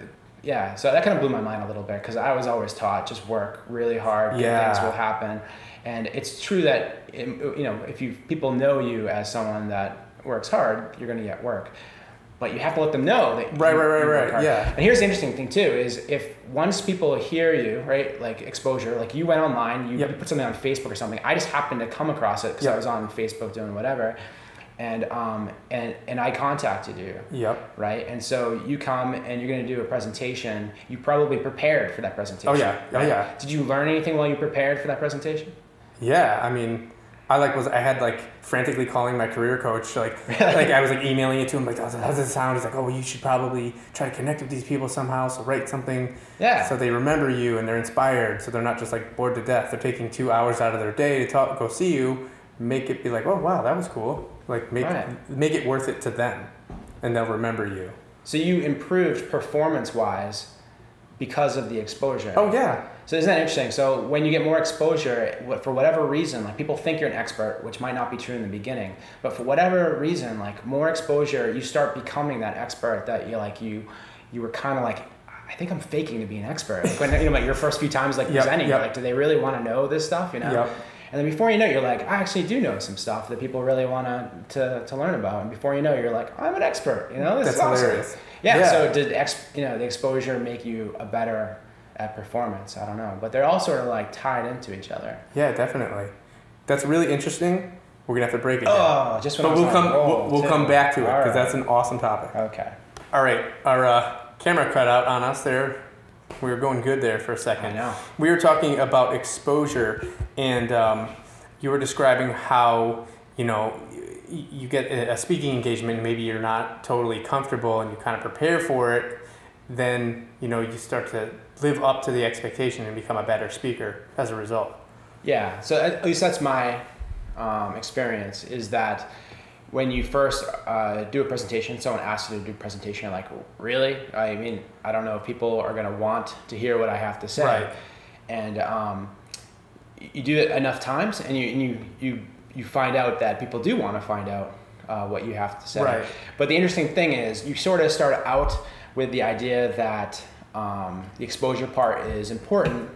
that kind of blew my mind a little bit, because I was always taught just work really hard, good things will happen. And it's true that if people know you as someone that works hard, you're going to get work. But you have to let them know that you work hard. Yeah. And here's the interesting thing too, is if once people hear you, right, like exposure, like you went online, you put something on Facebook or something. I just happened to come across it because I was on Facebook doing whatever, and I contacted you. Yep. Right. And so you come and you're going to do a presentation. You probably prepared for that presentation. Oh yeah. Right? Oh yeah. Did you learn anything while you prepared for that presentation? Yeah, I mean, I had frantically calling my career coach, like I was like emailing it to him, like, how does it sound? He's like, oh, well, you should probably try to connect with these people somehow, so write something so they remember you and they're inspired, so they're not just like bored to death. They're taking 2 hours out of their day to go see you, make it be like, oh wow, that was cool. Like make it worth it to them, and they'll remember you. So you improved performance-wise because of the exposure. Oh yeah. So isn't that interesting? So when you get more exposure, for whatever reason, like people think you're an expert, which might not be true in the beginning, but for whatever reason, like more exposure, you start becoming that expert that you were kind of like, I think I'm faking to be an expert. Like when like your first few times presenting, you're like, do they really want to know this stuff? And then before you know, you're like, I actually do know some stuff that people really want to learn about. And before you know, you're like, I'm an expert. This is awesome. Hilarious. Yeah. So did the exposure make you a better at performance? I don't know, but they're all sort of like tied into each other. Yeah, definitely. That's really interesting. We're gonna have to break it. Oh, just when we'll come back to it, because that's an awesome topic. Okay. All right, our camera cut out on us there. We were going good there for a second. I know. We were talking about exposure, and you were describing how you get a speaking engagement, and maybe you're not totally comfortable, and you kind of prepare for it. Then you start to live up to the expectation and become a better speaker as a result. Yeah. So at least that's my experience is that when you first do a presentation, someone asks you to do a presentation, you're like, really? I mean, I don't know if people are going to want to hear what I have to say. Right. And you do it enough times, and you find out that people do want to find out what you have to say. Right. But the interesting thing is, you sort of start out with the idea that the exposure part is important,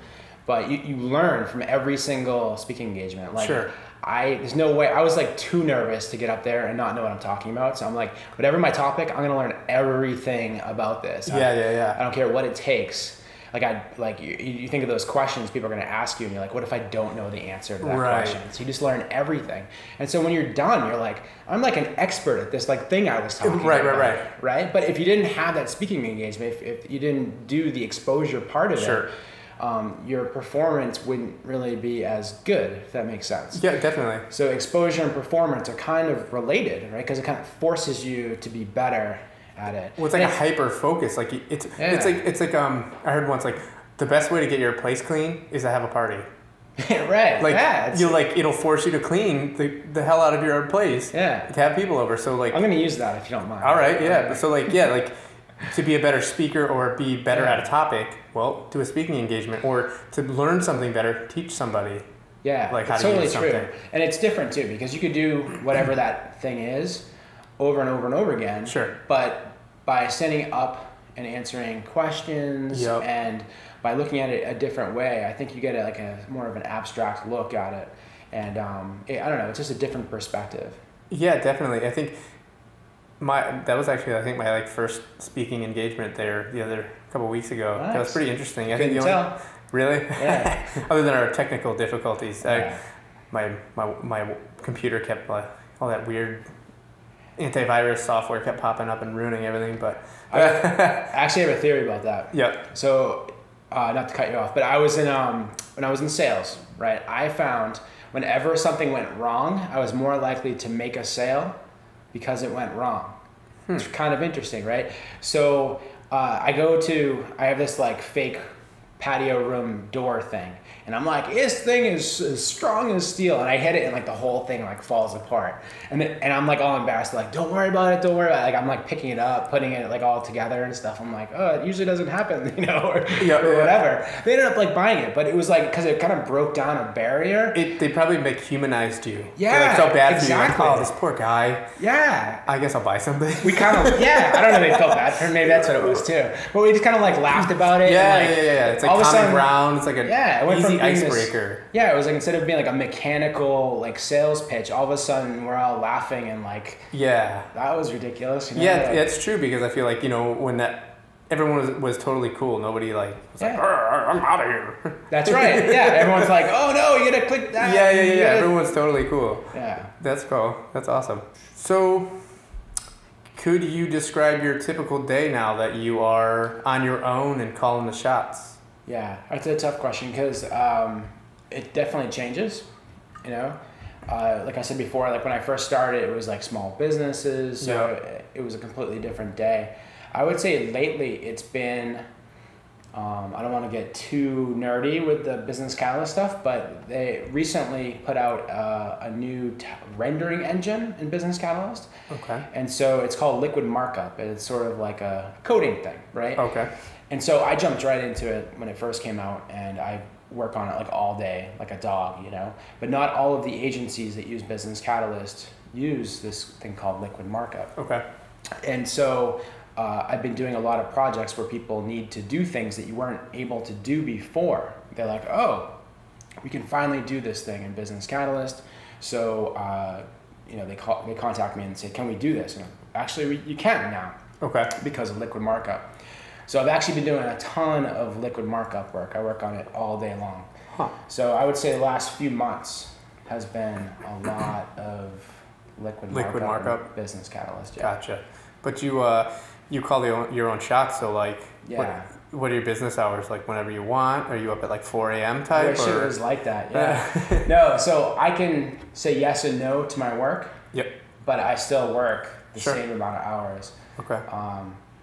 but you learn from every single speaking engagement. Like, sure. There's no way, I was like too nervous to get up there and not know what I'm talking about. So I'm like, whatever my topic, I'm gonna learn everything about this. Yeah. I don't care what it takes. Like you think of those questions people are gonna ask you, and you're like, what if I don't know the answer to that question? So you just learn everything. And so when you're done, you're like, I'm like an expert at this like thing I was talking about. Right. But if you didn't have that speaking engagement, if you didn't do the exposure part of it, your performance wouldn't really be as good, if that makes sense. Yeah, definitely. So exposure and performance are kind of related, right? Because it kind of forces you to be better at it. Well, it's like a hyper focus. Like it's like I heard once, like, the best way to get your place clean is to have a party. Right. Like it'll force you to clean the hell out of your own place. Yeah. To have people over. So like, I'm gonna use that if you don't mind. All right. Yeah. So like to be a better speaker or be better at a topic, well, do a speaking engagement, or to learn something better, teach somebody. Yeah, like how it's to totally use something. True. And it's different too, because you could do whatever that thing is over and over and over again. Sure. But by standing up and answering questions and by looking at it a different way, I think you get a more of an abstract look at it. And I don't know, it's just a different perspective. Yeah, definitely. I think that was actually, I think, my first speaking engagement there the other couple weeks ago. Nice. That was pretty interesting. I think tell. Really? Yeah. Other than our technical difficulties, my computer kept all that weird antivirus software kept popping up and ruining everything. But I actually have a theory about that. Yeah. So, not to cut you off, but I was in when I was in sales, right? I found whenever something went wrong, I was more likely to make a sale because it went wrong. It's kind of interesting, right? So I have this fake patio room door thing, and I'm like, this thing is as strong as steel, and I hit it, and the whole thing falls apart, and I'm all embarrassed, don't worry about it, I'm picking it up, putting it all together and stuff. I'm like, oh, it usually doesn't happen, or whatever. They ended up buying it, but it was because it kind of broke down a barrier. They probably humanized you. Yeah, they felt bad exactly. for you. Oh, this poor guy. Yeah. I guess I'll buy something. We kind of I don't know if they felt bad for him. Maybe that's what it was too. But we just kind of laughed about it. Yeah. It's all common ground. It's like an easy icebreaker. It was instead of being a mechanical sales pitch, all of a sudden we're all laughing and that was ridiculous. Yeah, it's true, because I feel when everyone was totally cool. Nobody was I'm out of here. That's right. Yeah, everyone's oh no, you gotta click that. Yeah. Everyone's totally cool. Yeah. That's cool. That's awesome. So, could you describe your typical day now that you are on your own and calling the shots? Yeah, that's a tough question, because it definitely changes, like I said before, when I first started, it was small businesses, so it was a completely different day. I would say lately it's been, I don't want to get too nerdy with the business catalyst stuff, but they recently put out a new rendering engine in Business Catalyst. Okay. And so it's called Liquid Markup. It's sort of like a coding thing, right? Okay. And so I jumped right into it when it first came out, and I work on it all day, like a dog, But not all of the agencies that use Business Catalyst use this thing called Liquid Markup. Okay. And so I've been doing a lot of projects where people need to do things that you weren't able to do before. They're like, oh, we can finally do this thing in Business Catalyst. So, they contact me and say, can we do this? And actually, you can now. Okay. Because of Liquid Markup. So I've actually been doing a ton of Liquid Markup work. I work on it all day long. Huh. So I would say the last few months has been a lot of Liquid Markup. Business Catalyst. Yeah. Gotcha. But you call your own shots, so what are your business hours? Whenever you want? Are you up at 4 a.m. type? I wish it was like that, yeah. No, so I can say yes and no to my work. Yep. But I still work the same amount of hours. Okay.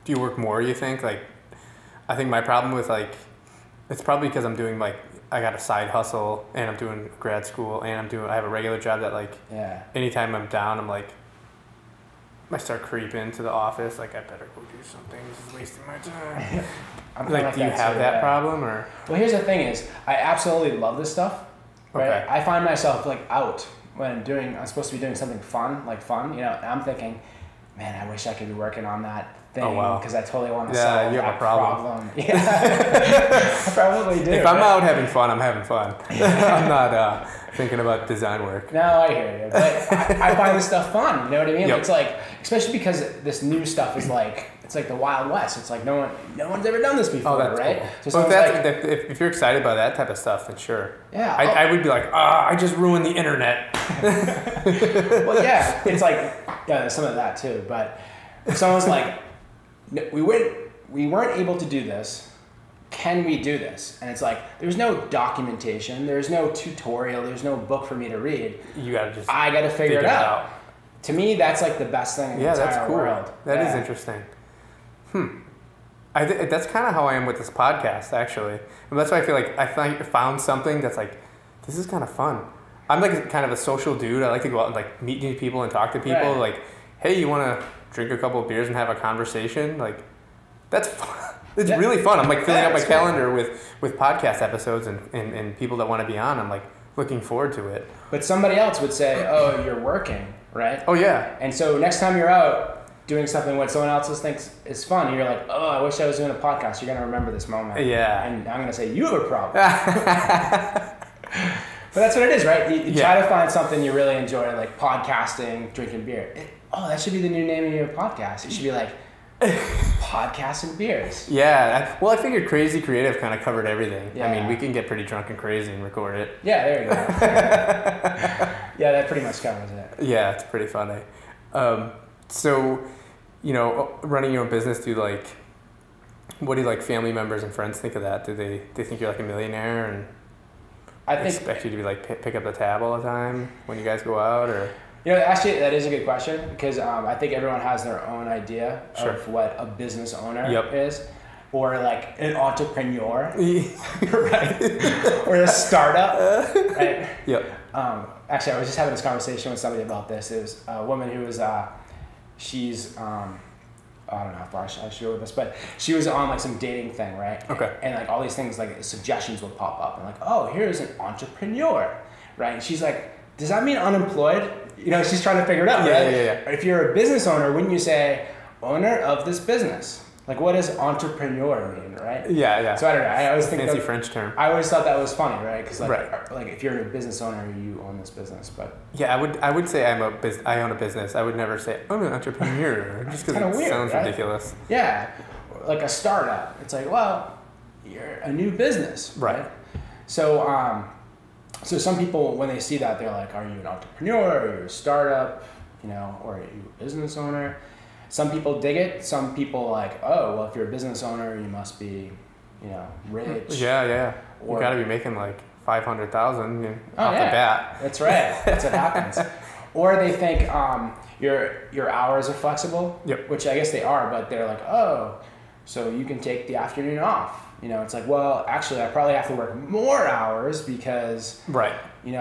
Do you work more, you think? I think my problem with it's probably because I'm doing I got a side hustle and I'm doing grad school and I have a regular job that like anytime I'm down, I'm like, I start creeping to the office, like I better go do something. This is wasting my time. Like, do you have that problem or? Well, here's the thing is, I absolutely love this stuff. Right? Okay. I find myself like out when I'm supposed to be doing something fun, and I'm thinking, man, I wish I could be working on that thing because I totally want to solve you have that a problem. Yeah, I probably do. If I'm out having fun, I'm having fun. I'm not thinking about design work. No, I hear you. But I find this stuff fun. You know what I mean? Yep. It's like, especially because this new stuff is like, it's like the Wild West. It's like no one's ever done this before, right? Cool. So if you're excited about that type of stuff, then sure. Yeah. I would be like, I just ruined the internet. Well, yeah, it's like there's some of that too. But if someone's like, we weren't able to do this. Can we do this? And it's like, there's no documentation, there's no tutorial, there's no book for me to read. I gotta figure it out. To me, that's like the best thing in the entire world. That is interesting. That's kind of how I am with this podcast, actually. And that's why I feel like I found something that's like, this is kind of fun. I'm like kind of a social dude. I like to go out and like meet new people and talk to people. Right. Like, hey, you want to drink a couple of beers and have a conversation? Like, that's fun. It's really fun. I'm like filling up my calendar with podcast episodes and people that want to be on. I'm like looking forward to it. But somebody else would say, oh, you're working, right? Oh, yeah. And so next time you're out doing something what someone else thinks is fun, and you're like, oh, I wish I was doing a podcast. You're going to remember this moment. Yeah. And I'm going to say, you have a problem. But that's what it is, right? You try to find something you really enjoy, like podcasting, drinking beer. That should be the new name of your podcast. It should be like, podcasts and beers. Yeah. I figured Crazy Creative kind of covered everything. Yeah. I mean, we can get pretty drunk and crazy and record it. Yeah, there you go. Yeah, that pretty much covers it. Yeah, it's pretty funny. So, running your own business, what do family members and friends think of that? Do they think you're like a millionaire and expect you to be like pick up the tab all the time when you guys go out, or? Actually, that is a good question because I think everyone has their own idea of what a business owner is, or like an entrepreneur, right? Or a startup, right? Yep. Actually, I was just having this conversation with somebody about this. It was a woman who was, she's, I don't know how far I should go with this, but she was on like some dating thing, right? Okay. And like all these things, like suggestions would pop up, and like, oh, here's an entrepreneur, right? And she's like, does that mean unemployed? She's trying to figure it out, right? Yeah. If you're a business owner, wouldn't you say owner of this business? Like, what does entrepreneur mean, right? Yeah. So I don't know. I always think fancy French term. I always thought that was funny, right? Because like if you're a business owner, you own this business. But yeah, I would say I own a business. I would never say I'm an entrepreneur just because it sounds ridiculous. Yeah, like a startup. It's like, well, you're a new business, right? So some people, when they see that, they're like, are you an entrepreneur, or are you a startup, or are you a business owner? Some people dig it. Some people like, oh, well, if you're a business owner, you must be, rich. Yeah. You got to be making like $500,000 off the bat. That's right. That's what happens. Or they think your hours are flexible, which I guess they are, but they're like, oh, so you can take the afternoon off. It's like, well, actually, I probably have to work more hours because, maybe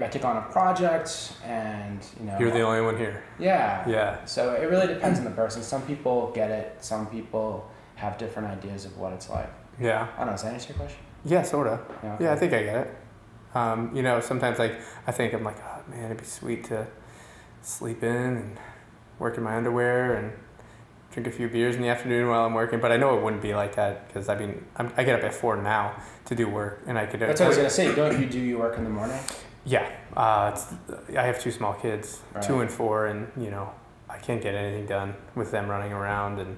I take on a project and, You're the only one here. Yeah. So it really depends on the person. Some people get it. Some people have different ideas of what it's like. Yeah. I don't know. Does that answer your question? Yeah, sort of. Yeah, okay. I think I get it. Sometimes I think I'm like, oh man, it'd be sweet to sleep in and work in my underwear and drink a few beers in the afternoon while I'm working, but I know it wouldn't be like that because I get up at 4 now to do work, and I could. That's what I was gonna say. Don't you do your work in the morning? Yeah, I have 2 small kids, 2 and 4, and I can't get anything done with them running around, and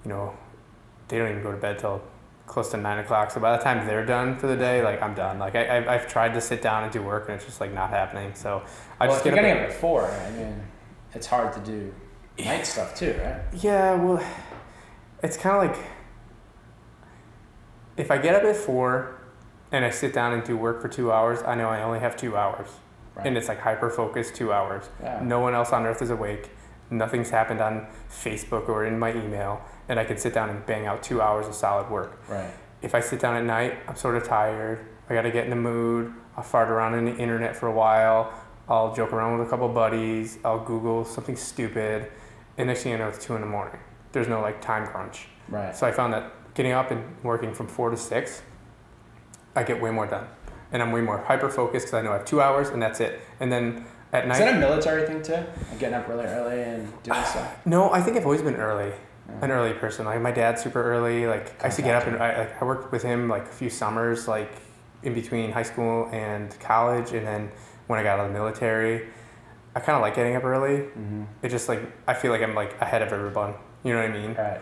they don't even go to bed till close to 9 o'clock. So by the time they're done for the day, like I'm done. Like I've tried to sit down and do work, and it's just like not happening. So if you're getting up at 4, I mean, it's hard to do night stuff too, right? Yeah, well, it's kind of like if I get up at 4 and I sit down and do work for 2 hours, I know I only have 2 hours. Right. And it's like hyper-focused 2 hours. Yeah. No one else on earth is awake. Nothing's happened on Facebook or in my email. And I can sit down and bang out 2 hours of solid work. Right. if I sit down at night, I'm sort of tired. I got to get in the mood. I'll fart around in the internet for a while. I'll joke around with a couple buddies. I'll Google something stupid. And next thing you know, it's 2 a.m. There's no like time crunch. Right. So I found that getting up and working from 4 to 6, I get way more done. And I'm way more hyper-focused because I know I have 2 hours and that's it. And then at night... Is that a military thing too? Like getting up really early and doing stuff? No, I think I've always been early. An early person. Like my dad's super early. Like I used to get up and I worked with him like a few summers, like in between high school and college. And then when I got out of the military, I kind of like getting up early. Mm-hmm. It just like, I feel like I'm like ahead of everyone. You know what I mean? Right.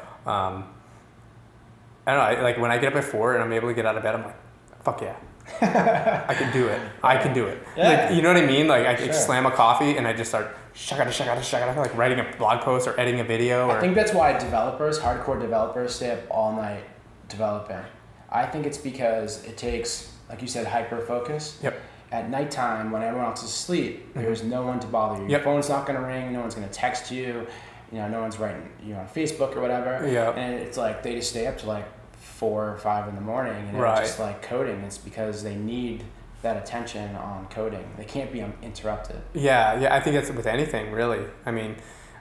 I don't know. Like when I get up at 4 and I'm able to get out of bed, I'm like, fuck yeah. I can do it. I can do it. Yeah. Like, you know what I mean? Like I slam a coffee and I just start shagada, like writing a blog post or editing a video. I think that's why hardcore developers stay up all night developing. I think it's because it takes, like you said, hyper focus. Yep. At nighttime when everyone else is asleep, there's no one to bother you. Your phone's not going to ring. No one's going to text you. You know, no one's writing you on Facebook or whatever. Yeah. And it's like they just stay up to like 4 or 5 in the morning and they're just like coding. It's because they need that attention on coding. They can't be interrupted. Yeah, I think that's with anything really. I mean,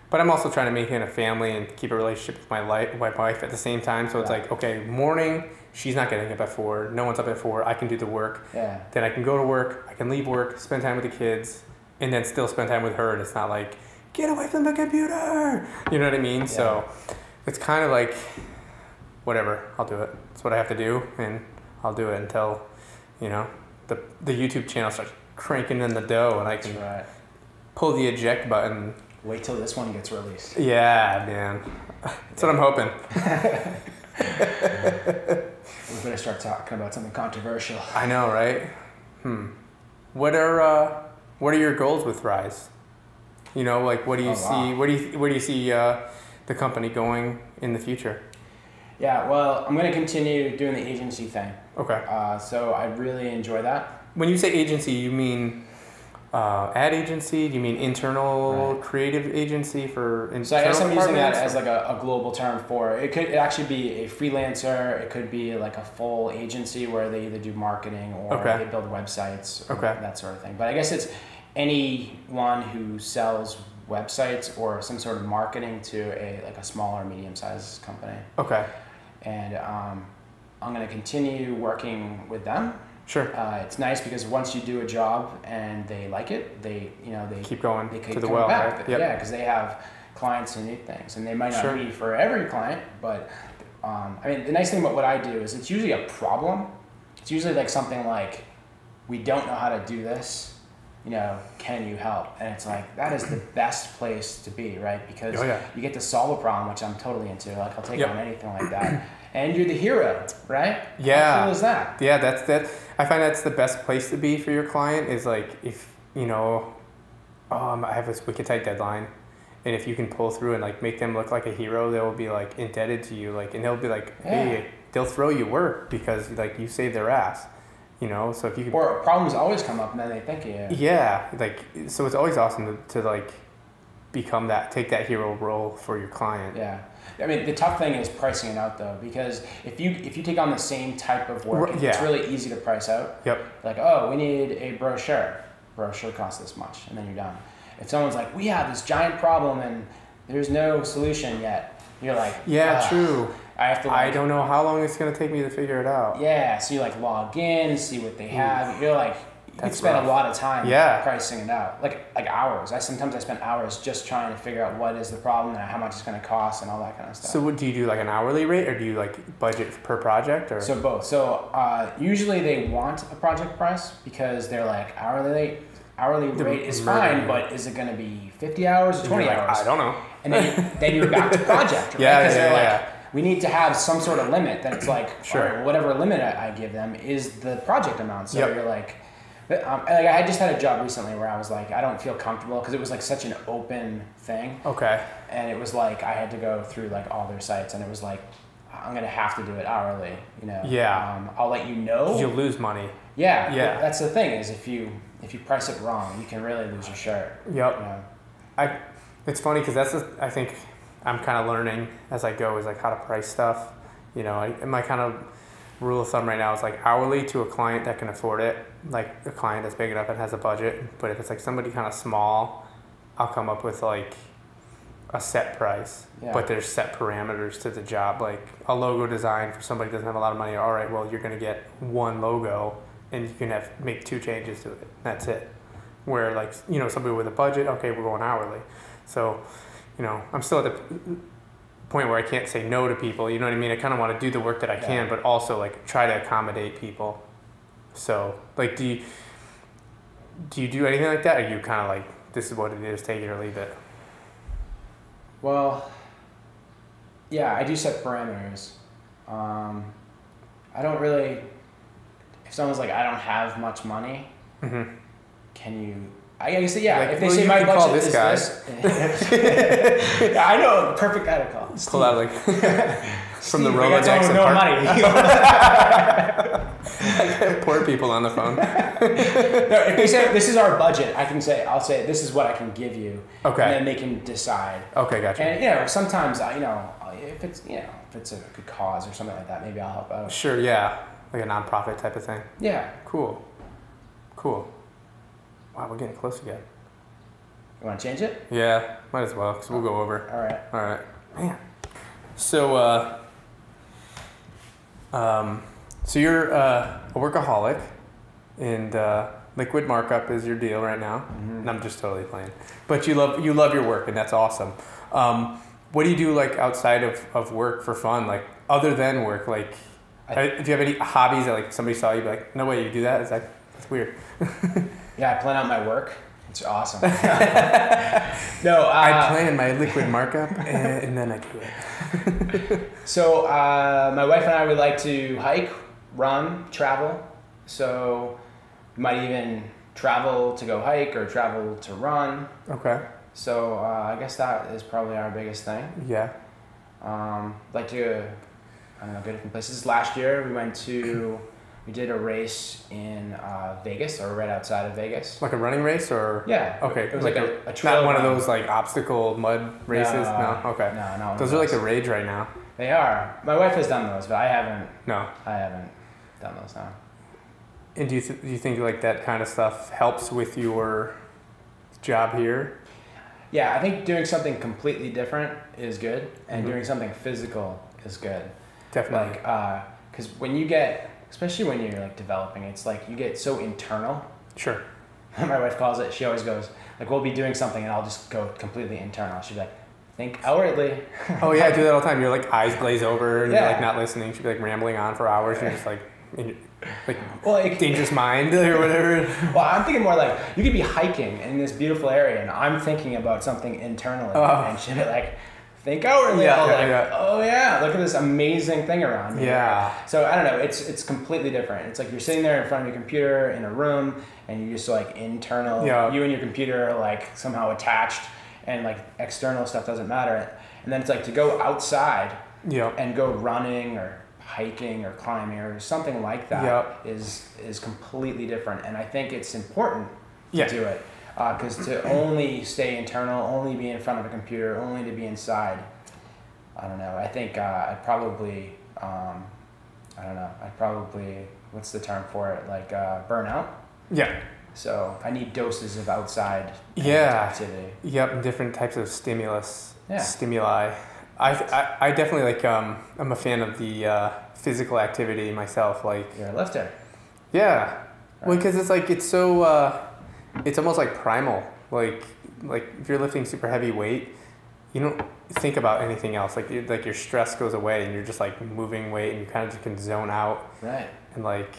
but I'm also trying to maintain a family and keep a relationship with my wife at the same time. So it's like, okay, morning, she's not getting up at 4. No one's up at 4. I can do the work. Yeah. Then I can go to work. I can leave work, spend time with the kids, and then still spend time with her. And it's not like, get away from the computer. You know what I mean? Yeah. So it's kind of like, whatever, I'll do it. It's what I have to do, and I'll do it until, you know, the YouTube channel starts cranking in the dough, and I can pull the eject button. Wait till this one gets released. Yeah, man. That's what I'm hoping. We better start talking about something controversial. I know, right? What are your goals with Thrise? You know, like what do you see? Where do you see the company going in the future? Yeah, well, I'm going to continue doing the agency thing. Okay. So I really enjoy that. When you say agency, you mean ad agency? Do you mean internal creative agency for internal? So I guess I'm using that as like a global term for it. Could actually be a freelancer. It could be like a full agency where they either do marketing or they build websites or that sort of thing. But I guess it's anyone who sells websites or some sort of marketing to a small or medium-sized company. Okay. And I'm going to continue working with them. Sure. It's nice because once you do a job and they like it, they keep going to the well. Back. Right? Yep. Yeah, because they have clients who need things, and they might not be for every client. But I mean, the nice thing about what I do is it's usually a problem. It's usually like something like, we don't know how to do this. You know, can you help? And it's like, that is the best place to be, right? Because you get to solve a problem, which I'm totally into. Like, I'll take on anything like that. And you're the hero, right? Yeah. How cool is that? Yeah, that. I find that's the best place to be for your client is like, if, you know, I have this wicked tight deadline. And if you can pull through and like make them look like a hero, they'll be like indebted to you. Like, and they'll be like, hey, they'll throw you work because like you saved their ass. You know, so if you can... Or problems always come up and then they think of you. Yeah, like, so it's always awesome to like take that hero role for your client. Yeah. I mean, the tough thing is pricing it out though, because if you take on the same type of work, it's really easy to price out. Yep. Like, oh, we need a brochure. Brochure costs this much, and then you're done. If someone's like, we have this giant problem and there's no solution yet, you're like, true. I don't know how long it's going to take me to figure it out. Yeah, so you like log in, see what they have. You're like, you can spend a lot of time pricing it out. Like hours. Sometimes I spend hours just trying to figure out what is the problem and how much it's going to cost and all that kind of stuff. So what do you do, like an hourly rate, or do you like budget per project? Or? So both. So usually they want a project price because they're like, hourly rate is fine, but is it going to be 50 hours or 20 hours? I don't know. And then you're back to project, right? Because they're like, we need to have some sort of limit that it's like, all right, whatever limit I give them is the project amount. So you're like, I just had a job recently where I was like, I don't feel comfortable because it was like such an open thing. Okay. And it was like, I had to go through like all their sites, and it was like, I'm going to have to do it hourly, you know? Yeah. I'll let you know. You'll lose money. Yeah. Yeah. That's the thing is if you price it wrong, you can really lose your shirt. Yep. You know? It's funny because I think I'm kind of learning as I go is like how to price stuff. You know, rule of thumb right now is like hourly to a client that can afford it, like a client that's big enough and has a budget. But if it's like somebody kind of small, I'll come up with like a set price, but there's set parameters to the job. Like a logo design for somebody who doesn't have a lot of money. All right, well, you're going to get one logo and you can make 2 changes to it. That's it. Where like, you know, somebody with a budget, okay, we're going hourly. So, you know, I'm still at the point where I can't say no to people. You know what I mean? I kind of want to do the work that I can, but also like try to accommodate people. So like, do you do anything like that? Or are you kind of like, this is what it is, take it or leave it? Well, yeah, I do set parameters. I don't really, if someone's like, I don't have much money, can you, I guess, yeah, like, if they say my budget is this. Yeah, I know, perfect guy to call. Steve. Pull out like from the Rolodex. No money. Like, poor people on the phone. No, if they say this is our budget, I'll say this is what I can give you. Okay. And then they can decide. Okay, gotcha. And you know, sometimes if it's a good cause or something like that, maybe I'll help out. Sure, yeah, like a nonprofit type of thing. Yeah. Cool. Wow, we're getting close again. You want to change it? Yeah, might as well, because we'll go over. All right. Man. So, so you're a workaholic, and liquid markup is your deal right now. And I'm just totally playing. But you love your work, and that's awesome. What do you do like outside of work for fun? Like other than work, like do you have any hobbies that like somebody saw you be like, no way you do that? That's weird. Yeah, I plan out my work. It's awesome. No, I plan my liquid markup and then I do it. So my wife and I would like to hike, run, travel. So we might even travel to go hike or travel to run. Okay. So I guess that is probably our biggest thing. Yeah. Like to, I don't know, go different places. Last year we did a race in Vegas, or right outside of Vegas. Like a running race, or? Yeah. Okay. It was like a trail. Not one of those like obstacle mud races? No? Okay. No. Those are like the rage right now. They are. My wife has done those, but I haven't. No. I haven't done those now. And do you think like that kind of stuff helps with your job here? Yeah, I think doing something completely different is good, and doing something physical is good. Definitely. Like, because when you get, especially when you're like developing, it's like you get so internal. Sure. My wife calls it, she always goes, like we'll be doing something and I'll just go completely internal. She'll be like, think outwardly. Oh yeah, I do that all the time. You're like eyes glaze over and you're like not listening. She'll be like rambling on for hours. You're just like, dangerous mind or whatever. Well, I'm thinking more like you could be hiking in this beautiful area and I'm thinking about something internally and she'll be like, think outwardly. Oh yeah, look at this amazing thing around me. Yeah. So I don't know, it's completely different. It's like you're sitting there in front of your computer in a room and you just like internal, you and your computer are like somehow attached and like external stuff doesn't matter. And then it's like to go outside and go running or hiking or climbing or something like that is completely different. And I think it's important to do it. Because to only stay internal, only be in front of a computer, only to be inside, I don't know. I think I'd probably, what's the term for it? Like burnout? Yeah. So I need doses of outside activity. Yep, different types of stimuli. I definitely like, I'm a fan of the physical activity myself. Like, you're a lifter. Yeah. Right. Well, because it's like, it's so... it's almost like primal. Like if you're lifting super heavy weight, you don't think about anything else. Like your stress goes away and you're just like moving weight and you kind of just can zone out. Right. And like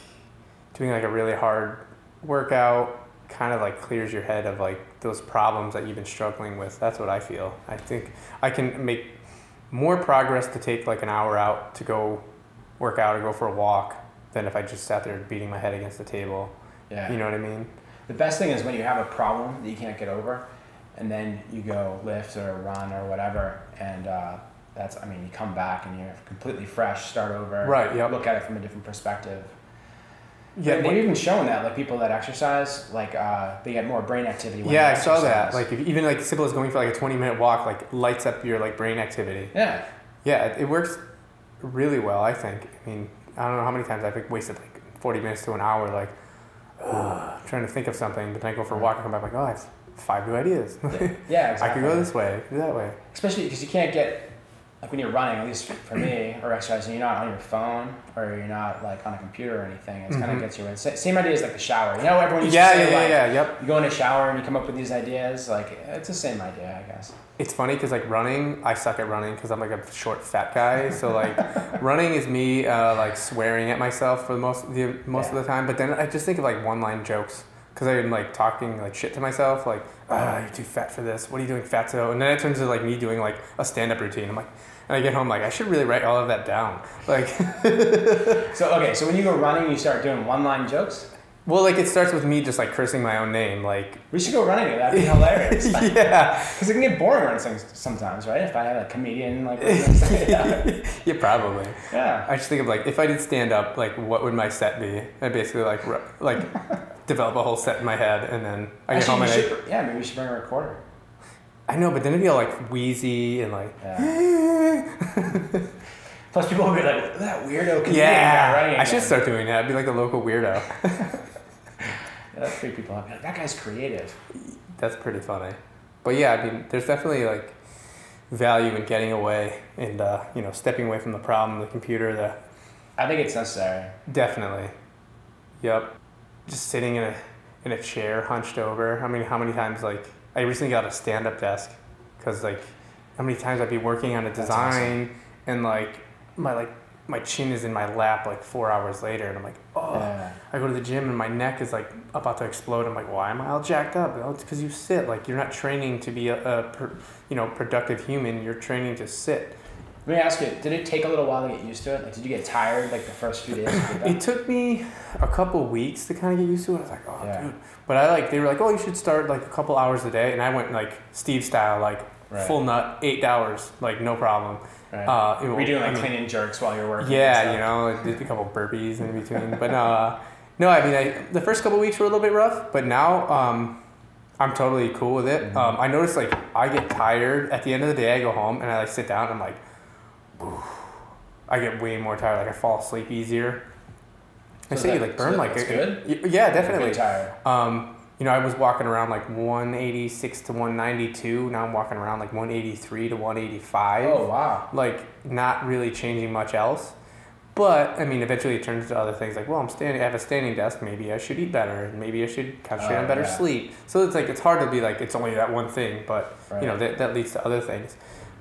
doing like a really hard workout kind of like clears your head of like those problems that you've been struggling with. That's what I feel. I think I can make more progress to take like an hour out to go work out or go for a walk than if I just sat there beating my head against the table. Yeah. You know what I mean? The best thing is when you have a problem that you can't get over, and then you go lift or run or whatever, and you come back and you're completely fresh, start over, look at it from a different perspective. Yeah, they've even shown that, like people that exercise, like they get more brain activity when they exercise. I saw that. Like even like simple as going for like a 20-minute walk, like lights up your like brain activity. Yeah. Yeah, it works really well, I think. I mean, I don't know how many times I've wasted like 40 minutes to an hour, like trying to think of something, but then I go for a walk and come back like, oh, I have 5 new ideas. Yeah, exactly. I could go this way, do that way. Especially because you can't get, like when you're running, at least for me, or exercising, you're not on your phone or you're not like on a computer or anything. It kind of gets you in. Same idea as like the shower. You know, everyone used to say yep. You go in a shower and you come up with these ideas. Like it's the same idea, I guess. It's funny because like running, I suck at running because I'm like a short, fat guy. So like running is me like swearing at myself for most of the time. But then I just think of like one-line jokes because I'm like talking like shit to myself. Like, you're too fat for this. What are you doing, fatso? And then it turns into like me doing like a stand-up routine. I'm like, and I get home like I should really write all of that down. Like, so when you go running, you start doing one-line jokes. Well, like it starts with me just like cursing my own name. Like we should go running. That'd be hilarious. Yeah, because it can get boring on things sometimes, right? If I had a comedian like, yeah, probably. Yeah. I just think of like if I did stand up, like what would my set be? I basically like develop a whole set in my head, and then I get home and maybe we should bring a recorder. I know, but then it'd be all like wheezy and like. Yeah. Plus, people will be like, look at that weirdo comedian guy running. I should start doing that. I'd be like a local weirdo. That'd freak people out. Like, that guy's creative. That's pretty funny. But yeah, I mean, there's definitely like value in getting away and stepping away from the problem, the computer. I think it's necessary. Definitely. Yep. Just sitting in a chair, hunched over. I mean, how many times like I recently got a stand-up desk because like how many times I'd be working on a design and like my chin is in my lap like 4 hours later and I'm like, I go to the gym and my neck is like about to explode. I'm like, why am I all jacked up? Oh, it's because you sit. Like you're not training to be a productive human. You're training to sit. Let me ask you, did it take a little while to get used to it? Like, did you get tired like the first few days? It took me a couple weeks to kind of get used to it. I was like, dude. But they were like, oh, you should start like a couple hours a day. And I went like Steve style, like full nut, 8 hours, like no problem. Right. Were you doing like cleaning jerks while you're working? Yeah, I did a couple burpees in between. But no, I mean, the first couple weeks were a little bit rough, but now I'm totally cool with it. I noticed like I get tired at the end of the day. I go home and I like sit down and I'm like, oof. I get way more tired. Like I fall asleep easier. I say you like burn like that's good. Yeah, definitely. Tired. I was walking around like 186 to 192. Now I'm walking around like 183 to 185. Oh, wow. Like not really changing much else. But I mean, eventually it turns to other things like, well, I have a standing desk. Maybe I should eat better. And maybe I should concentrate on better sleep. So it's like, it's hard to be like, it's only that one thing, but that leads to other things.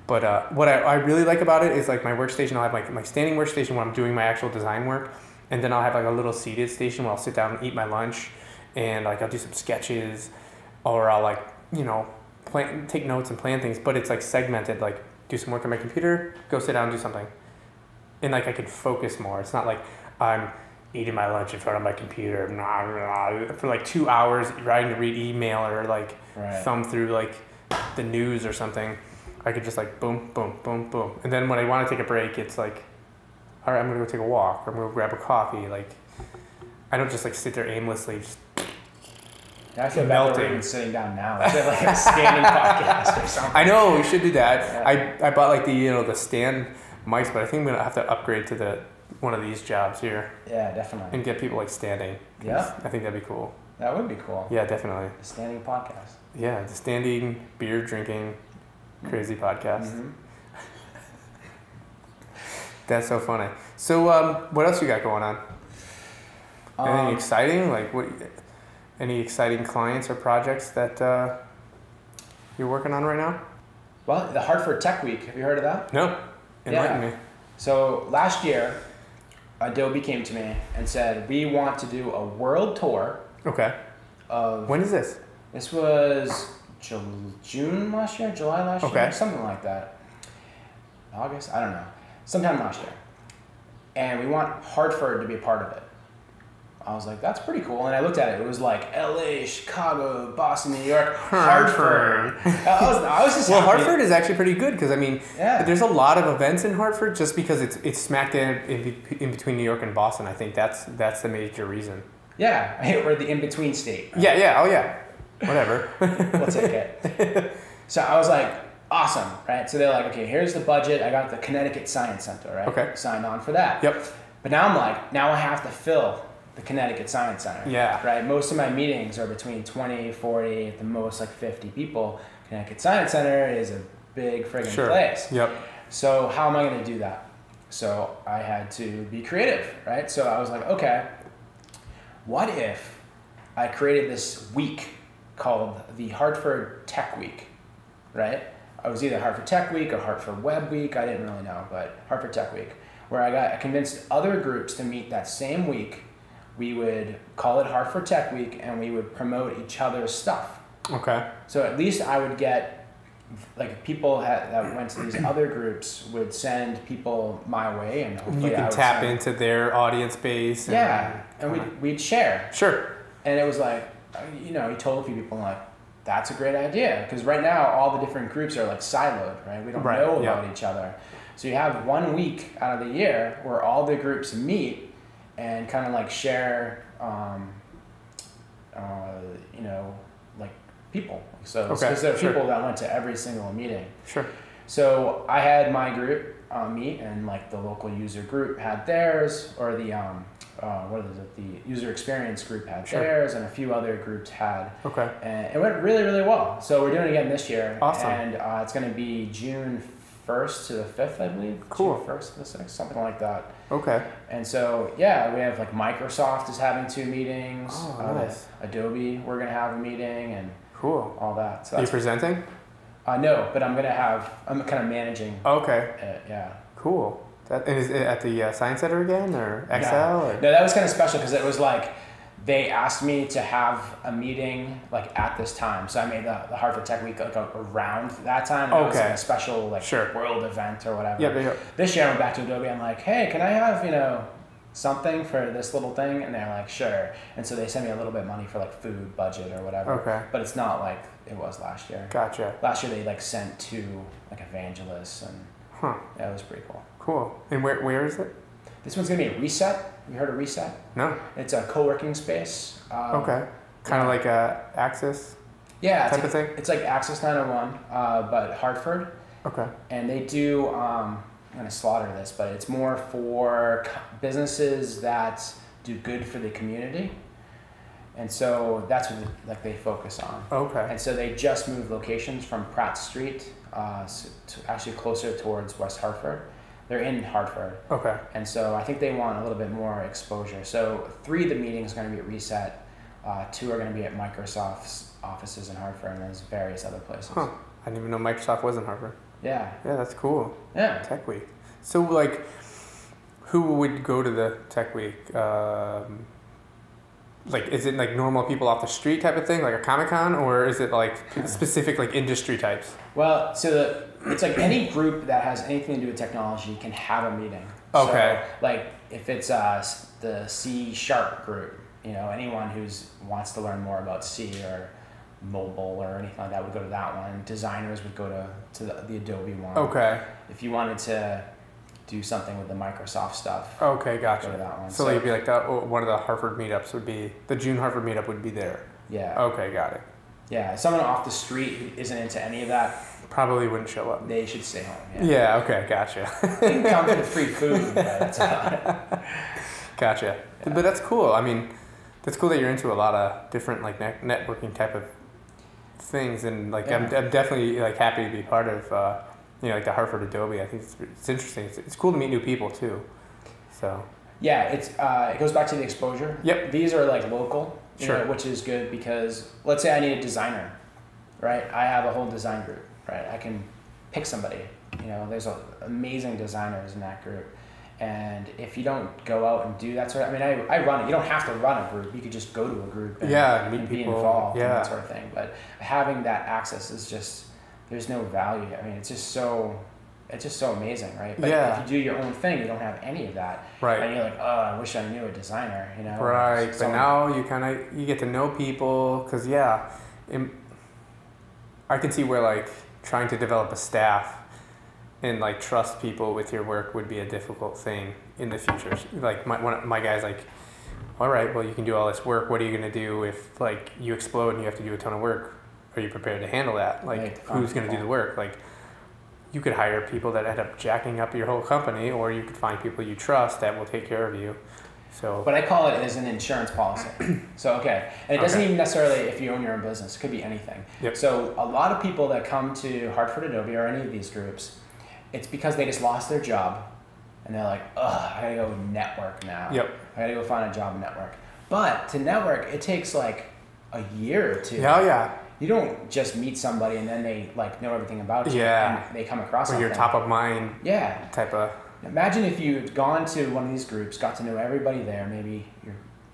But what I really like about it is like my workstation, I'll have like my standing workstation when I'm doing my actual design work. And then I'll have like a little seated station where I'll sit down and eat my lunch. And like I'll do some sketches, or I'll like take notes and plan things. But it's like segmented. Like do some work on my computer, go sit down and do something, and like I can focus more. It's not like I'm eating my lunch in front of my computer for like 2 hours trying to read email or like thumb through like the news or something. I could just like boom, boom, boom, boom, and then when I want to take a break, it's like, all right, I'm gonna go take a walk, or I'm gonna grab a coffee. Like I don't just like sit there aimlessly. Just I feel bad for even sitting down now. Is it like a standing podcast or something? I know, we should do that. Yeah. I bought like the stand mics, but I think I'm gonna have to upgrade to one of these jobs here. Yeah, definitely. And get people like standing. Yeah. I think that'd be cool. That would be cool. Yeah, definitely. A standing podcast. Yeah, the standing beer drinking crazy podcast. Mm-hmm. That's so funny. So what else you got going on? Anything exciting? Like what? Any exciting clients or projects that you're working on right now? Well, the Hartford Tech Week. Have you heard of that? No. Enlighten me. So last year, Adobe came to me and said, we want to do a world tour. Okay. When is this? This was June last year, July last year, something like that. August, I don't know. Sometime last year. And we want Hartford to be a part of it. I was like, that's pretty cool. And I looked at it. It was like LA, Chicago, Boston, New York, Hartford. I was just well, happy. Hartford is actually pretty good because, I mean, there's a lot of events in Hartford just because it's smack in between New York and Boston. I think that's the major reason. Yeah, we're the in-between state. Right? Yeah. Oh, yeah. Whatever. We'll take it. So I was like, awesome, right? So they're like, okay, here's the budget. I got the Connecticut Science Center, right? Okay. Signed on for that. Yep. But now I'm like, now I have to fill the Connecticut Science Center. Yeah. Right? Most of my meetings are between 20, 40, at the most like 50 people. Connecticut Science Center is a big friggin' place. Yep. So how am I going to do that? So I had to be creative, right? So I was like, okay, what if I created this week called the Hartford Tech Week, right? I was either Hartford Tech Week or Hartford Web Week. I didn't really know, but Hartford Tech Week, where I convinced other groups to meet that same week. We would call it Hartford Tech Week, and we would promote each other's stuff. Okay. So at least I would get, like, people that went to these other groups would send people my way, and hopefully you can tap into their audience base. And we'd share. Sure. And it was like, you know, he told a few people, like, that's a great idea, because right now all the different groups are like siloed, right? We don't know about each other. So you have 1 week out of the year where all the groups meet and kind of like share, you know, like people. So because there are people that went to every single meeting. Sure. So I had my group meet, and like the local user group had theirs, or the the user experience group had theirs, and a few other groups had. Okay. And it went really, really well. So we're doing it again this year. Awesome. And it's going to be June 1st to the 5th, I believe. Cool. June 1st to the 6th, something like that. Okay. And so, yeah, we have like Microsoft is having 2 meetings. Oh, nice. Adobe, we're going to have a meeting, and all that. So are you presenting? No, but I'm kind of managing. Okay. Yeah. Cool. And is it at the Science Center again, or Excel? No, that was kind of special, because it was like they asked me to have a meeting like at this time. So I made the Hartford Tech Week like around that time. It was like a special like world event or whatever. Yeah. This year I went back to Adobe. I'm like, hey, can I have, you know, something for this little thing? And they're like, sure. And so they sent me a little bit of money for like food budget or whatever. Okay. But it's not like it was last year. Gotcha. Last year they like sent 2 like evangelists, and yeah, it was pretty cool. Cool. And where is it? This one's gonna be a Reset. Have you heard of Reset? No. It's a co-working space. Okay. Kind of like Access. Yeah. Type of thing. It's like Access 901, but Hartford. Okay. And they do. I'm gonna slaughter this, but it's more for businesses that do good for the community. And so that's what they focus on. Okay. And so they just moved locations from Pratt Street to actually closer towards West Hartford. They're in Hartford. Okay. And so I think they want a little bit more exposure. So 3 of the meetings are going to be at Reset. 2 are going to be at Microsoft's offices in Hartford, and there's various other places. Huh. I didn't even know Microsoft was in Hartford. Yeah. Yeah, that's cool. Yeah. Tech Week. So, like, who would go to the Tech Week? Like, is it like normal people off the street type of thing, like a Comic-Con, or is it like specific like industry types? Well, so it's like any group that has anything to do with technology can have a meeting. Okay. So, like, if it's the C# group, you know, anyone who wants to learn more about C or mobile or anything like that would go to that one. Designers would go to the Adobe one. Okay. If you wanted to do something with the Microsoft stuff. Okay, gotcha. Go to that one. So you'd be like one of the Hartford meetups would be the June Hartford meetup would be there. Yeah. Okay, got it. Yeah, someone off the street who isn't into any of that probably wouldn't show up. They should stay home. Yeah. Okay, gotcha. They can come for the free food, but that's about it. Gotcha. Yeah. But that's cool. I mean, that's cool that you're into a lot of different like networking type of things, and like I'm definitely like happy to be part of. Like the Hartford Adobe, I think it's interesting. It's cool to meet new people too. So. Yeah, it goes back to the exposure. Yep. These are like local, sure. Which is good because let's say I need a designer, right? I have a whole design group, right? I can pick somebody. There's amazing designers in that group, and if you don't go out and do that sort of, I run it. You don't have to run a group. You could just go to a group and, meet be people. involved and that sort of thing. But having that access is just. There's no value. It's just so amazing, right? But if you do your own thing, you don't have any of that. Right. And you're like, oh, I wish I knew a designer, Right. But now you get to know people, because I can see where like trying to develop a staff and like trust people with your work would be a difficult thing in the future. Like my guy's like, all right, well you can do all this work. What are you gonna do if like you explode and you have to do a ton of work? Are you prepared to handle that? Like, who's going to do the work? Like, you could hire people that end up jacking up your whole company, or you could find people you trust that will take care of you. So, but I call it as an insurance policy. So, okay. And it doesn't even necessarily, if you own your own business, it could be anything. Yep. So a lot of people that come to Hartford Adobe or any of these groups, it's because they just lost their job and they're like, ugh, I gotta go network now. Yep. I gotta go find a job and network. But to network, it takes like a year or two. Oh, yeah. You don't just meet somebody and then they like know everything about you. Yeah. And they come across something. Or you're top of mind. Yeah. Type of. Imagine if you'd gone to one of these groups, got to know everybody there. Maybe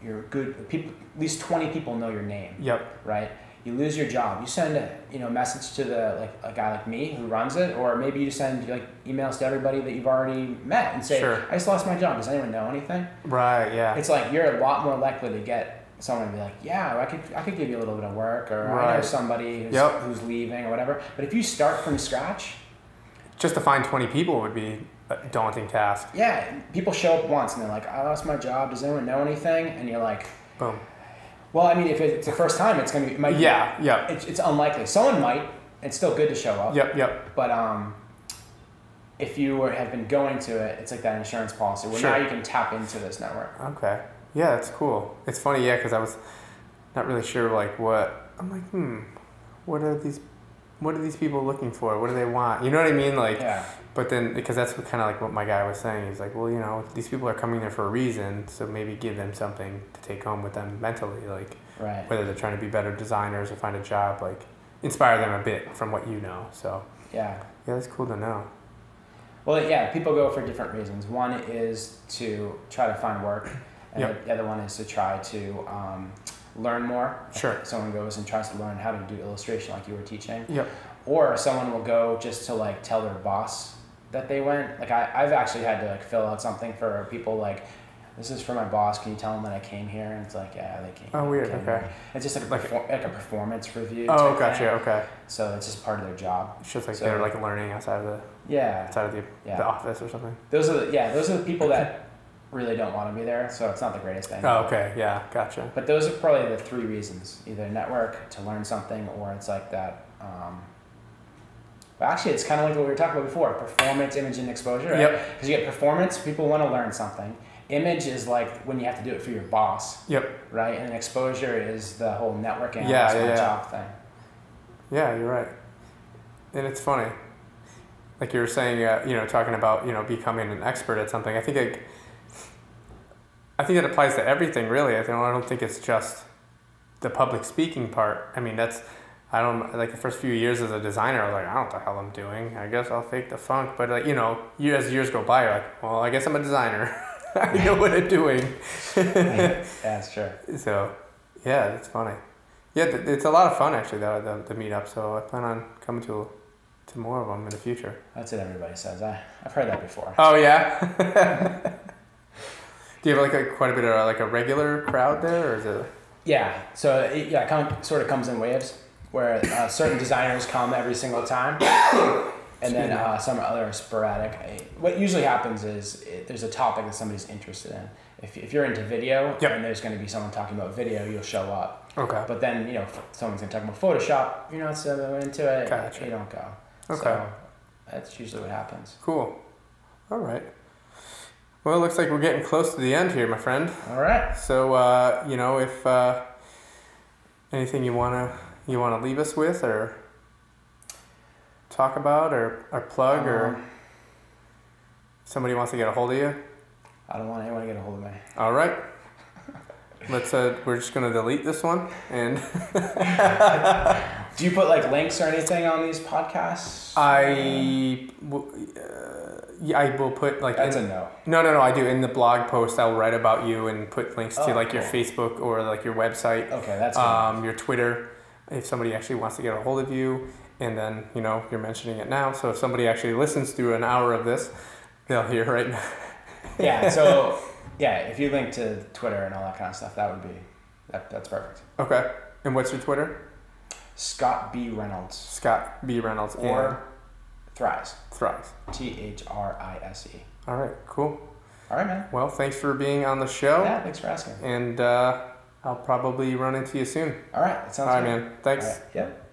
you're good people. At least 20 people know your name. Yep. Right. You lose your job. You send a message to a guy like me who runs it, or maybe you send like emails to everybody that you've already met and say, sure. I just lost my job. Does anyone know anything? Right. Yeah. It's like you're a lot more likely to get someone to be like, yeah, I could give you a little bit of work, or I know somebody who's leaving or whatever. But if you start from scratch, just to find 20 people would be a daunting task. Yeah, people show up once and they're like, I lost my job. Does anyone know anything? And you're like, boom. Well, I mean, if it's the first time, it's gonna be. It's unlikely. Someone might. It's still good to show up. Yep. But if you have been going to it, it's like that insurance policy where now you can tap into this network. Okay. Yeah, that's cool. It's funny, because I was not really sure like what. I'm like, what are these people looking for? What do they want? You know what I mean? Like. Yeah. But then, because that's kind of like what my guy was saying. He's like, well, these people are coming there for a reason, so maybe give them something to take home with them mentally, like whether they're trying to be better designers or find a job, like inspire them a bit from what you know. So yeah, that's cool to know. Well, yeah, people go for different reasons. One is to try to find work, and the other one is to try to learn more. Sure. Someone goes and tries to learn how to do illustration, like you were teaching. Yep. Or someone will go just to like tell their boss that they went. Like I've actually had to like fill out something for people like, this is for my boss. Can you tell them that I came here? And it's like, yeah, they came. Oh, weird. Okay. Here. It's just like a performance review. Oh, gotcha. Okay. So it's just part of their job. It's just like they're like learning outside of the office or something. Those are the people that really don't want to be there. So it's not the greatest thing. Oh, okay. Yeah. Gotcha. But those are probably the three reasons: either network to learn something, or it's like that. But actually, it's kind of like what we were talking about before: performance, image, and exposure. Right? Yep. Because you get performance, people want to learn something. Image is like when you have to do it for your boss. Yep. Right, and exposure is the whole networking. Job thing. Yeah, you're right. And it's funny, like you were saying, talking about becoming an expert at something. I think that applies to everything, really. I don't think it's just the public speaking part. I mean, I don't, like the first few years as a designer, I was like, I don't know what the hell I'm doing. I guess I'll fake the funk. But as years go by, you're like, well, I guess I'm a designer. I know what I'm doing. That's true. So, yeah, it's funny. Yeah, it's a lot of fun actually, the meetup. So I plan on coming to more of them in the future. That's what everybody says. I've heard that before. Oh yeah. Do you have quite a bit of a regular crowd there, or is it? Yeah. So it sort of comes in waves, where certain designers come every single time, and then some other sporadic. What usually happens is there's a topic that somebody's interested in. If you're into video, and there's going to be someone talking about video, you'll show up. Okay. But then someone's going to talk about Photoshop. You're not so into it. Gotcha. You don't go. Okay. So that's usually what happens. Cool. All right. Well, it looks like we're getting close to the end here, my friend. All right. So if anything you wanna leave us with, or talk about, or plug, or somebody wants to get a hold of you? I don't want anyone to get a hold of me. All right. Let's. We're just gonna delete this one. And do you put links or anything on these podcasts? I will put That's a no. No. I do in the blog post. I'll write about you and put links to your Facebook or your website. Okay, that's good. Your Twitter, if somebody actually wants to get a hold of you, and then you're mentioning it now. So if somebody actually listens through an hour of this, they'll hear right now. Yeah. So if you link to Twitter and all that kind of stuff, that would be that's perfect. Okay. And what's your Twitter? Scott B Reynolds. Scott B Reynolds. Or Thrise. Thrise. Thrise. All right, cool. All right, man. Well, thanks for being on the show. Yeah, thanks for asking. And I'll probably run into you soon. All right, that sounds good. All right, man. Thanks. All right. Yep.